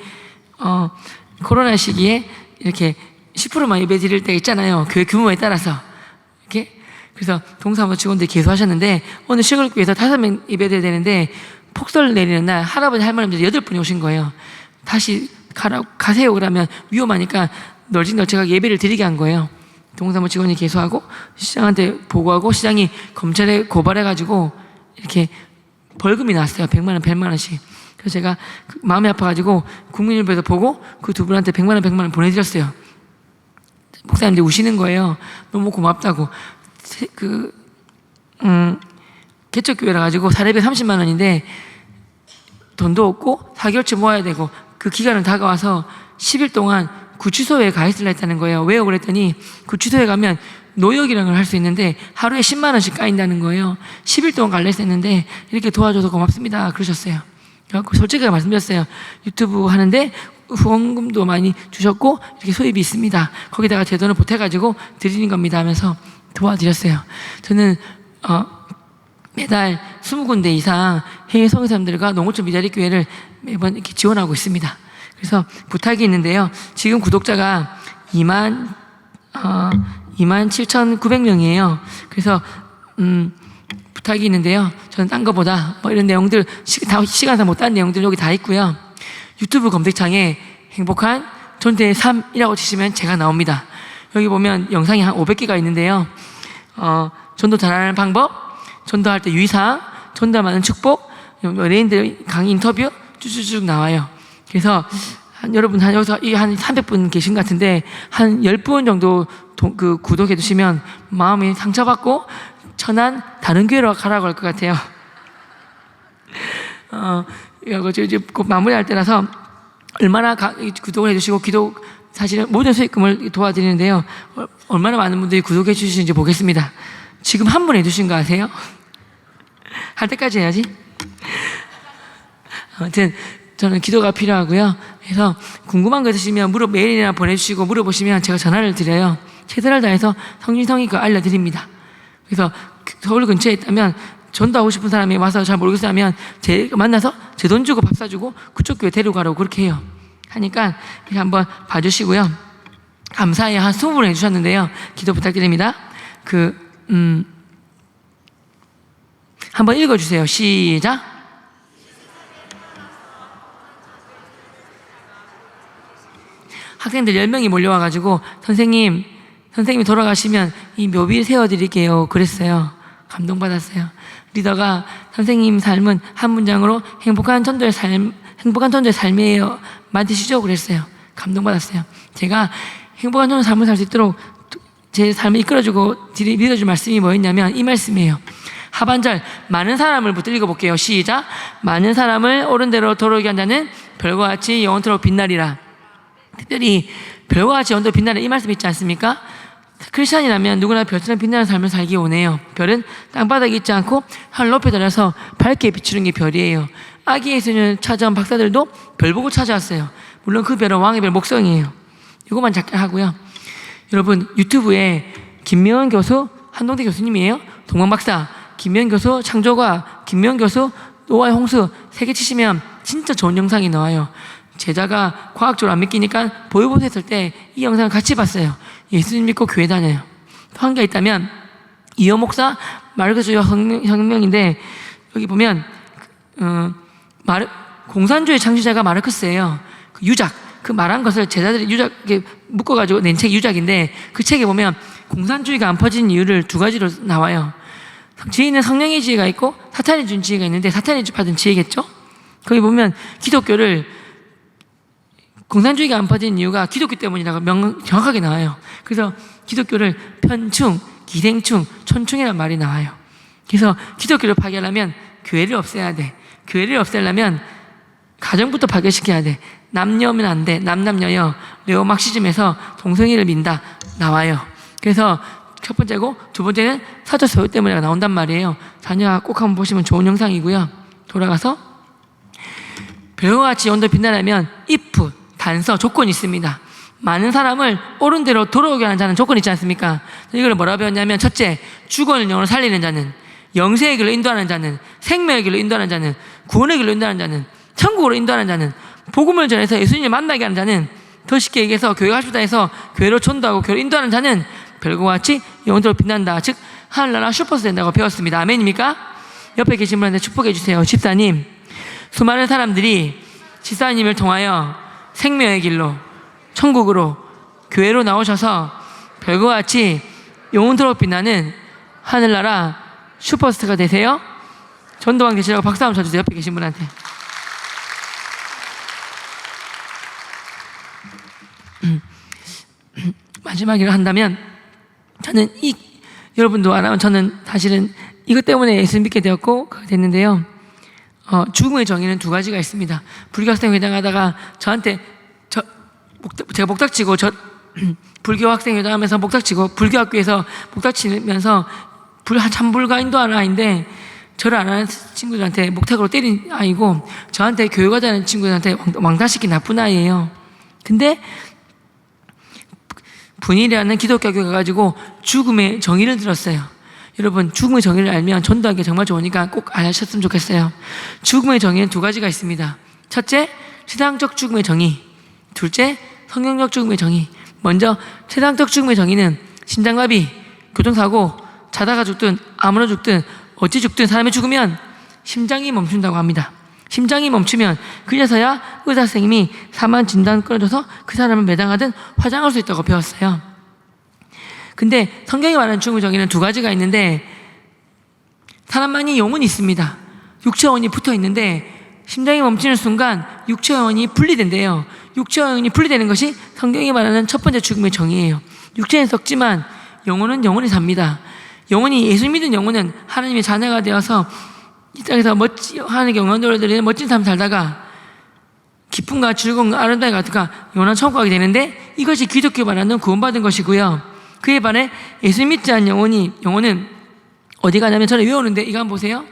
이렇게 10%만 예배 드릴 때 있잖아요. 교회 규모에 따라서 이렇게. 그래서 동사무소 직원들이 계속하셨는데 오늘 시골교회에서 5명 예배 드려야 되는데 폭설 내리는 날 할아버지 할머니들 8분이 오신 거예요. 다시 가세요 그러면 위험하니까 널찍널찍하게 예배를 드리게 한 거예요. 동사무 직원이 계속하고 시장한테 보고하고 시장이 검찰에 고발해가지고 이렇게 벌금이 나왔어요. 100만 원, 100만 원씩. 그래서 제가 마음이 아파가지고 국민일보에서 보고 그 두 분한테 100만 원, 100만 원 보내드렸어요. 목사님들 우시는 거예요. 너무 고맙다고. 개척교회라 가지고 사례비 30만 원인데 돈도 없고 4개월치 모아야 되고 그 기간은 다가와서 10일 동안 구치소에 가 있으려 했다는 거예요. 왜요? 그랬더니 구치소에 가면 노역이라는 걸 할 수 있는데 하루에 10만 원씩 까인다는 거예요. 10일 동안 갈려 했는데 이렇게 도와줘서 고맙습니다 그러셨어요. 솔직하게 말씀드렸어요. 유튜브 하는데 후원금도 많이 주셨고 이렇게 수입이 있습니다. 거기다가 제 돈을 보태가지고 드리는 겁니다 하면서 도와드렸어요. 저는 매달 20군데 이상 해외 선교사님들과 농어촌 미자리 교회를 매번 이렇게 지원하고 있습니다. 그래서 부탁이 있는데요. 지금 구독자가 27,900명이에요. 그래서 부탁이 있는데요. 저는 딴 거보다 이런 내용들 시간상 못한 내용들 여기 다 있고요. 유튜브 검색창에 행복한 전도의 삶이라고 치시면 제가 나옵니다. 여기 보면 영상이 한 500개가 있는데요. 전도 잘하는 방법, 전도할 때 유의사항, 전도하는 축복, 연예인들 강의 인터뷰 쭉쭉쭉 나와요. 그래서 여러분 여기서 한 300분 계신 것 같은데 한 10분 정도 구독해 주시면 마음이 상처받고 천안 다른 교회로 가라고 할 것 같아요. 이거 이제 곧 마무리할 때라서 얼마나 구독을 해주시고 사실은 모든 수익금을 도와드리는데요. 얼마나 많은 분들이 구독해 주시는지 보겠습니다. 지금 한 분 해주신 거 아세요? 할 때까지 해야지. 아무튼 저는 기도가 필요하고요. 그래서 궁금한 거 있으시면 메일이나 보내주시고 물어보시면 제가 전화를 드려요. 최선을 다해서 성심성의껏 알려드립니다. 그래서 서울 근처에 있다면 전도하고 싶은 사람이 와서 잘 모르겠어 하면 제가 만나서 제 돈 주고 밥 사주고 그쪽 교회 데려가라고 그렇게 해요. 하니까 한번 봐주시고요. 감사해요. 한 20분 해주셨는데요. 기도 부탁드립니다. 한번 읽어주세요. 시작. 학생들 10명이 몰려와가지고 선생님이 돌아가시면 이 묘비 세워드릴게요. 그랬어요. 감동받았어요. 리더가 선생님 삶은 한 문장으로 행복한 전도의 삶이에요. 만드시죠? 그랬어요. 감동받았어요. 제가 행복한 전도의 삶을 살 수 있도록 제 삶을 이끌어주고 믿어줄 말씀이 뭐였냐면 이 말씀이에요. 하반절 많은 사람을 붙들고 읽어볼게요. 시작. 많은 사람을 옳은 대로 돌아오게 한 자는 별과 같이 영원토록 빛나리라. 특별히 별과 같이 영원토록 빛나는 이 말씀 있지 않습니까? 크리스찬이라면 누구나 별처럼 빛나는 삶을 살기 원해요. 별은 땅바닥에 있지 않고 하늘 높이 달려서 밝게 비추는 게 별이에요. 아기 예수님을 찾아온 박사들도 별 보고 찾아왔어요. 물론 그 별은 왕의 별 목성이에요. 이것만 잠깐 하고요. 여러분 유튜브에 김명은 교수, 한동대 교수님이에요. 동방박사, 김명은 교수, 창조과, 김명은 교수, 노아의 홍수 3개 치시면 진짜 좋은 영상이 나와요. 제자가 과학적으로 안 믿기니까 보이보드 했을 때 이 영상을 같이 봤어요. 예수님 믿고 교회 다녀요. 또 한 개 있다면 이호 목사 마르크스주의 혁명인데 여기 보면 공산주의 창시자가 마르크스예요. 그 유작, 그 말한 것을 제자들이 유작에 묶어가지고 낸 책이 유작인데 그 책에 보면 공산주의가 안 퍼진 이유를 2가지로 나와요. 지혜는 성령의 지혜가 있고 사탄이 준 지혜가 있는데 사탄이 받은 지혜겠죠? 거기 보면 기독교를 공산주의가 안 퍼진 이유가 기독교 때문이라고 정확하게 나와요. 그래서 기독교를 편충, 기생충, 촌충이라는 말이 나와요. 그래서 기독교를 파괴하려면 교회를 없애야 돼. 교회를 없애려면 가정부터 파괴시켜야 돼. 남녀면 안 돼. 남남여여. 네오막시즘에서 동성애를 민다. 나와요. 그래서 첫 번째고 두 번째는 사적 소유 때문에 나온단 말이에요. 자녀가 꼭 한번 보시면 좋은 영상이고요. 돌아가서 별과 같이 영원토록 빛나려면 if, 단서, 조건이 있습니다. 많은 사람을 옳은 대로 돌아오게 하는 자는 조건이 있지 않습니까? 이걸 뭐라고 배웠냐면 첫째, 죽어있는 영혼을 살리는 자는, 영생의 길로 인도하는 자는, 생명의 길로 인도하는 자는, 구원의 길로 인도하는 자는, 천국으로 인도하는 자는, 복음을 전해서 예수님을 만나게 하는 자는, 더 쉽게 얘기해서 교회가 싶다 해서 교회로 전도하고 교회로 인도하는 자는 별과 같이 영원토록 빛난다. 즉 하늘나라 슈퍼스 된다고 배웠습니다. 아멘입니까? 옆에 계신 분한테 축복해 주세요. 집사님, 수많은 사람들이 집사님을 통하여 생명의 길로 천국으로 교회로 나오셔서 별과 같이 영원토록 빛나는 하늘나라 슈퍼스타가 되세요. 전도왕 되시라고 박수 한번 쳐주세요. 옆에 계신 분한테. 마지막으로 한다면 저는 여러분도 알아요. 저는 사실은 이것 때문에 예수 믿게 되었고 됐는데요. 죽음의 정의는 2가지가 있습니다. 불교학생 회장하다가 저한테 제가 목닥치고 불교학생 회장하면서 목닥치고 불교학교에서 목닥치면서 참불가 인도하는 아이인데 저를 안 하는 친구들한테 목탁으로 때린 아이고 저한테 교회 가자는 친구들한테 왕따시킨 나쁜 아이예요. 근데 분이라는 기독교 가가지고 죽음의 정의를 들었어요. 여러분 죽음의 정의를 알면 전도하기 정말 좋으니까 꼭 아셨으면 좋겠어요. 죽음의 정의는 2가지가 있습니다. 첫째, 세상적 죽음의 정의. 둘째, 성경적 죽음의 정의. 먼저 세상적 죽음의 정의는 심장마비, 교통사고, 자다가 죽든 아무나 죽든 어찌 죽든 사람이 죽으면 심장이 멈춘다고 합니다. 심장이 멈추면 그래서야 의사 선생님이 사망 진단 끊어줘서 그 사람을 매장하든 화장할 수 있다고 배웠어요. 근데 성경이 말하는 죽음의 정의는 2가지가 있는데 사람만이 영혼이 있습니다. 육체와 영혼이 붙어 있는데 심장이 멈추는 순간 육체와 영혼이 분리된대요. 육체와 영혼이 분리되는 것이 성경이 말하는 첫 번째 죽음의 정의예요. 육체는 썩지만 영혼은 영원히 삽니다. 영혼이 예수 믿은 영혼은 하나님의 자녀가 되어서 이 땅에서 하나님께 영광 돌려드리는 멋진 삶 살다가 기쁨과 즐거움과 아름다움이 같으가 영원한 천국 가게 되는데, 이것이 기독교 말하는 구원받은 것이고요. 그에 반해 예수 믿지 않은 영혼은 어디 가냐면, 저는 외우는데 이거 한번 보세요.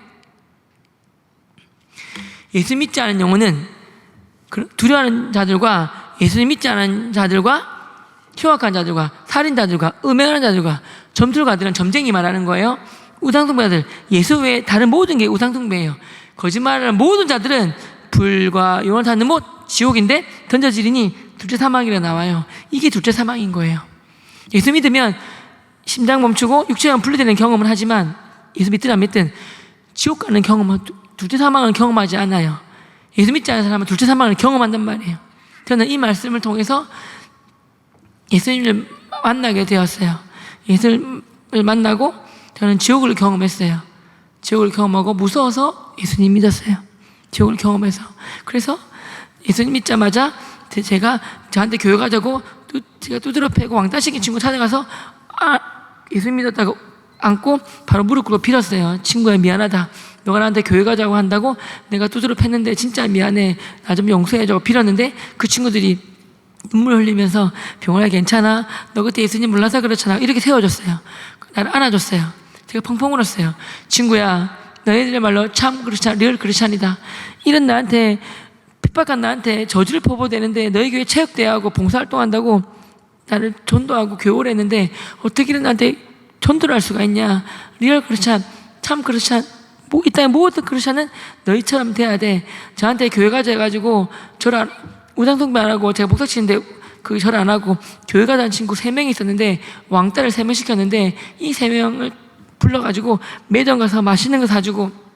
예수 믿지 않은 영혼은 두려워하는 자들과 예수 믿지 않은 자들과 흉악한 자들과 살인자들과 음행하는 자들과 점술가들은 점쟁이 말하는 거예요. 우상숭배자들, 예수 외에 다른 모든 게 우상숭배예요. 거짓말하는 모든 자들은 불과 영원한 타는 못, 지옥인데 던져지리니 둘째 사망이라 나와요. 이게 둘째 사망인 거예요. 예수 믿으면 심장 멈추고 육체가 분리되는 경험을 하지만, 예수 믿든 안 믿든 지옥 가는 경험은, 둘째 사망을 경험하지 않아요. 예수 믿지 않는 사람은 둘째 사망을 경험한단 말이에요. 저는 이 말씀을 통해서 예수님을 만나게 되었어요. 예수를 만나고 저는 지옥을 경험했어요. 지옥을 경험하고 무서워서 예수님 믿었어요. 지옥을 경험해서. 그래서 예수님 믿자마자 제가 저한테 교회 가자고 제가 두드러 패고 왕따시킨 친구 찾아가서 예수님 믿었다고 안고 바로 무릎 꿇고 빌었어요. 친구야, 미안하다. 너가 나한테 교회 가자고 한다고 내가 두드러 팼는데 진짜 미안해. 나 좀 용서해줘. 빌었는데 그 친구들이 눈물 흘리면서, 병원아 괜찮아? 너 그때 예수님 몰라서 그렇잖아. 이렇게 세워줬어요. 나를 안아줬어요. 제가 펑펑 울었어요. 친구야, 너희들의 말로 참 크리스찬, 리얼 크리스찬이다. 이런 나한테, 핍박한 나한테 저주를 퍼부어대는데 너희 교회 체육대회하고 봉사활동한다고 나를 전도하고 교회를 했는데 어떻게 나한테 전도를 할 수가 있냐. 리얼 크리스찬, 참 크리스찬, 이 땅의 모든 크리스찬은 너희처럼 돼야 돼. 저한테 교회 가자 해가지고 저를 우상숭배 안 하고, 제가 목사 치는데 그 절을 안 하고 교회 가자는 친구 3명이 있었는데 왕따를 3명 시켰는데, 이 3명을 불러가지고 매점 가서 맛있는 거 사주고,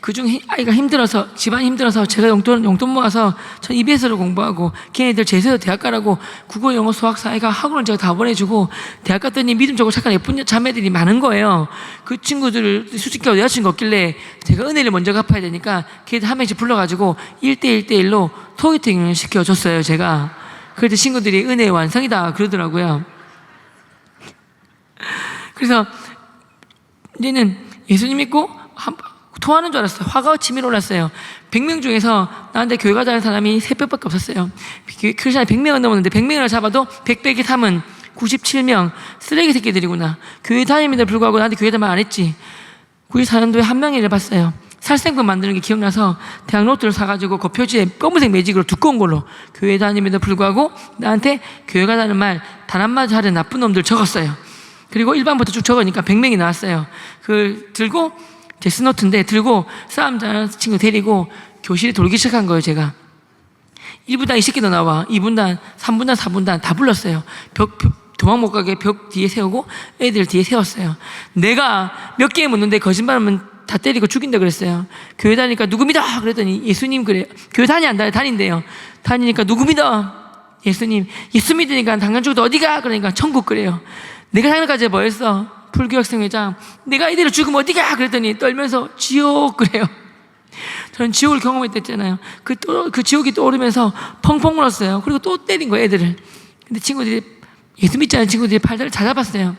그중 아이가 힘들어서, 집안이 힘들어서 제가 용돈 모아서 전 EBS를 공부하고, 걔네들 제주도 대학 가라고 국어, 영어, 수학, 사회가 학원을 제가 다 보내주고, 대학 갔더니 믿음 좋고 착한 예쁜 자매들이 많은 거예요. 그 친구들을 수직하고 여자친구 없길래 제가 은혜를 먼저 갚아야 되니까 걔들 한 명씩 불러가지고 1대1로 소개팅을 시켜줬어요, 제가. 그래도 친구들이 은혜의 완성이다 그러더라고요. 그래서 이제는 예수님 믿고 토하는 줄 알았어요. 화가 치밀어 올랐어요. 100명 중에서 나한테 교회 가자는 사람이 3명밖에 없었어요. 크리스찬이 100명은 넘었는데 100명을 잡아도 100 빼기 3은 97명. 쓰레기 새끼들이구나. 교회 다님에도 불구하고 나한테 교회 다말 안 했지. 94년도에 한 명을 봤어요. 살생분 만드는 게 기억나서 대학 노트를 사가지고 그 표지에 검은색 매직으로 두꺼운 걸로 교회 다님에도 불구하고 나한테 교회 가자는 말 단 한마디 하는 나쁜 놈들 적었어요. 그리고 1반부터 쭉 적으니까 100명이 나왔어요. 들고 데스노트인데 들고 싸움 잘하는 친구 데리고 교실에 돌기 시작한 거예요. 제가 1분단 20개 더 나와, 2분단, 3분단, 4분단 다 불렀어요. 도망 못 가게 벽 뒤에 세우고 애들 뒤에 세웠어요. 내가 몇 개 묻는데 거짓말하면 다 때리고 죽인다 그랬어요. 교회 다니니까 누구 믿어? 그랬더니 예수님 그래요. 교회 다닌대요. 다니니까 누구 믿어? 예수님. 예수 믿으니까 당연 죽어도 어디가? 그러니까 천국 그래요. 내가 작년까지 뭐 했어? 불교학생회장. 내가 이대로 죽으면 어디가? 그랬더니 떨면서 지옥 그래요. 저는 지옥을 경험했댔잖아요. 그 지옥이 떠오르면서 펑펑 울었어요. 그리고 또 때린 거예요, 애들을. 근데 친구들이, 예수 믿지 않은 친구들이 팔다를 찾아봤어요.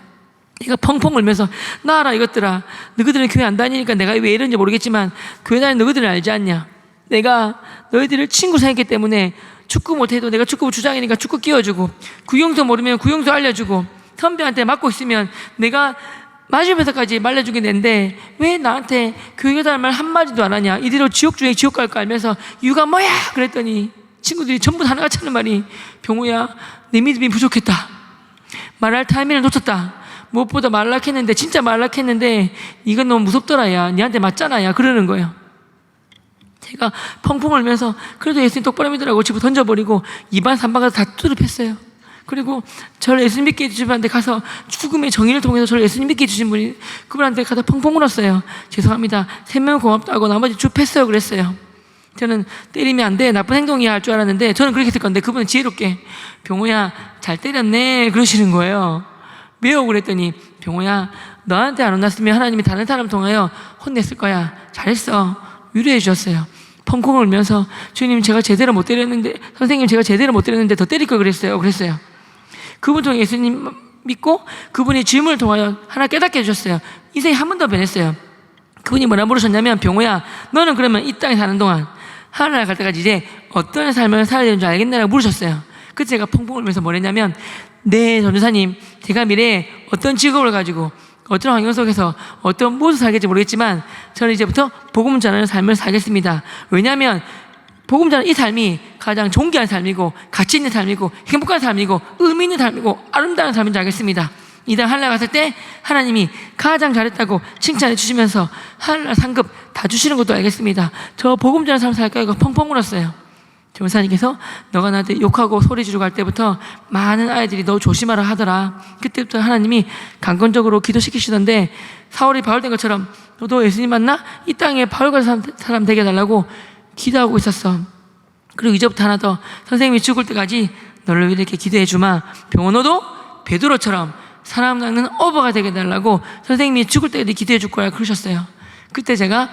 얘가 펑펑 울면서, 나아라 이것들아, 너희들은 교회 안 다니니까 내가 왜 이런지 모르겠지만 교회 다니는 너희들은 알지 않냐. 내가 너희들을 친구 생겼기 때문에 축구 못해도 내가 축구 주장이니까 축구 끼워주고, 구경도 모르면 구경도 알려주고, 선배한테 맞고 있으면 내가 맞으면서까지 말려주겠는데 왜 나한테 교회 다닐 말 한마디도 안 하냐. 이대로 지옥 중에 지옥 갈 거 알면서 이유가 뭐야? 그랬더니 친구들이 전부 다 하나같이 하는 말이, 병우야, 내 믿음이 부족했다. 말할 타이밍을 놓쳤다. 무엇보다 말락했는데, 진짜 말락했는데 이건 너무 무섭더라. 야, 니한테 맞잖아. 야, 그러는 거예요. 제가 펑펑 울면서 그래도 예수님 똑바로 믿으라고 집어 던져버리고 2반 3반 가서 다 뚜드렸어요. 그리고 저를 예수님 믿게 해주신 분한테 가서, 죽음의 정의를 통해서 저를 예수님 믿게 해주신 분이, 그분한테 가서 펑펑 울었어요. 죄송합니다. 3명 고맙다고 나머지 쭉 팼어요. 그랬어요. 저는 때리면 안 돼, 나쁜 행동이야 할 줄 알았는데 저는 그렇게 했을 건데 그분은 지혜롭게, 병호야 잘 때렸네 그러시는 거예요. 왜요? 그랬더니, 병호야 너한테 안 혼났으면 하나님이 다른 사람 통하여 혼냈을 거야. 잘했어. 위로해 주셨어요. 펑펑 울면서, 주님 제가 제대로 못 때렸는데, 선생님 제가 제대로 못 때렸는데 더 때릴 걸 그랬어요. 그분 통해 예수님 믿고 그분이 질문을 통하여 하나 깨닫게 해주셨어요. 인생이 한 번 더 변했어요. 그분이 뭐라 물으셨냐면, 병호야, 너는 그러면 이 땅에 사는 동안 하늘나라 갈 때까지 이제 어떤 삶을 살아야 되는 줄 알겠냐라고 물으셨어요. 그때 제가 펑펑 울면서 뭐랬냐면, 네, 전도사님, 제가 미래에 어떤 직업을 가지고 어떤 환경 속에서 어떤 무엇을 살겠지 모르겠지만 저는 이제부터 복음 전하는 삶을 살겠습니다. 왜냐하면 복음 전하는 이 삶이 가장 존귀한 삶이고 가치 있는 삶이고 행복한 삶이고 의미 있는 삶이고 아름다운 삶인 줄 알겠습니다. 이 땅 하늘나라 갔을 때 하나님이 가장 잘했다고 칭찬해 주시면서 하늘나라 상급 다 주시는 것도 알겠습니다. 저 복음 전하는 삶을 살까 이거 펑펑 울었어요. 전사님께서 너가 나한테 욕하고 소리 지르고 할 때부터 많은 아이들이 너 조심하라 하더라. 그때부터 하나님이 강건적으로 기도시키시던데 사울이 바울 된 것처럼 너도 예수님 만나? 이 땅에 바울 같은 사람 되게 해달라고 기도하고 있었어. 그리고 이제부터 하나 더, 선생님이 죽을 때까지 너를 위해 이렇게 기도해 주마. 병호 너도 베드로처럼 사람 낚는 어버가 되게 해달라고 선생님이 죽을 때까지 기도해 줄 거야 그러셨어요. 그때 제가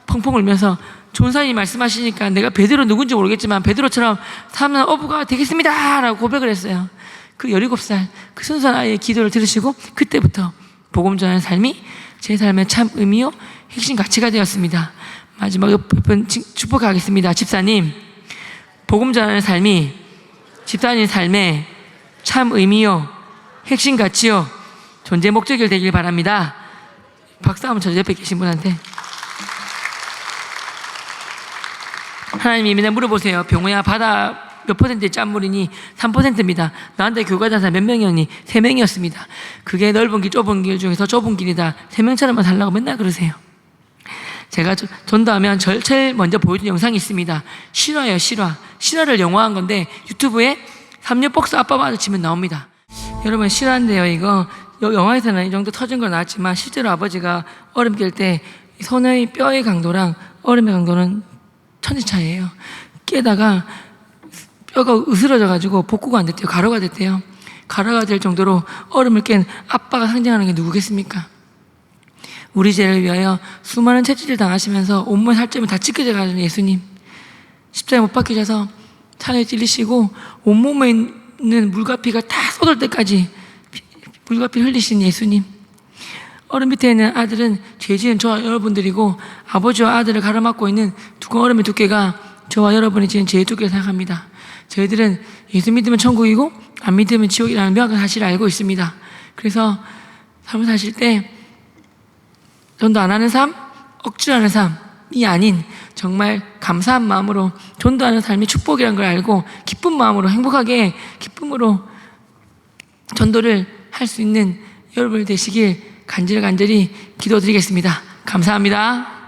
펑펑 울면서 전사님이 말씀하시니까 내가 베드로 누군지 모르겠지만 베드로처럼 사람 낚는 어부가 되겠습니다 라고 고백을 했어요. 그 17살 그 순수한 아이의 기도를 들으시고 그때부터 복음 전하는 삶이 제 삶의 참 의미요 핵심 가치가 되었습니다. 마지막으로 축복하겠습니다. 집사님, 복음 전하는 삶이 집사님 삶의 참 의미요 핵심 가치요 존재 목적이 되길 바랍니다. 박수 한번 저 옆에 계신 분한테. 하나님이 맨날 물어보세요. 병호야, 바다 몇 퍼센트의 짠물이니? 3%입니다. 나한테 교회 가는 사람 몇 명이었니? 3명이었습니다. 그게 넓은 길, 좁은 길 중에서 좁은 길이다. 3명처럼만 살라고 맨날 그러세요. 제가 전도하면 제일 먼저 보여준 영상이 있습니다. 실화예요, 실화. 실화를 영화한 건데 유튜브에 3년 복수 아빠 마저 치면 나옵니다. 여러분, 실화인데요. 이거 영화에서는 이 정도 터진 건 나왔지만 실제로 아버지가 얼음 깰 때 손의 뼈의 강도랑 얼음의 강도는 천지 차이예요. 깨다가 뼈가 으스러져가지고 복구가 안 됐대요. 가루가 됐대요. 가루가 될 정도로 얼음을 깬 아빠가 상징하는 게 누구겠습니까? 우리 죄를 위하여 수많은 채찍을 당하시면서 온몸 살점이 다 찢겨져 가는 예수님, 십자가에 못 박히셔서 창에 찔리시고 온몸에 있는 물과 피가 다 쏟을 때까지 물과 피를 흘리신 예수님, 얼음 밑에 있는 아들은 죄지은 저와 여러분들이고 아버지와 아들을 가로막고 있는 두꺼운 얼음의 두께가 저와 여러분이 지은 죄의 두께를 생각합니다. 저희들은 예수 믿으면 천국이고 안 믿으면 지옥이라는 명확한 사실을 알고 있습니다. 그래서 삶을 사실 때 전도 안 하는 삶, 억지로 하는 삶이 아닌 정말 감사한 마음으로 전도하는 삶이 축복이라는 걸 알고 기쁜 마음으로 행복하게 기쁨으로 전도를 할 수 있는 여러분 되시길 간절히 기도드리겠습니다. 감사합니다.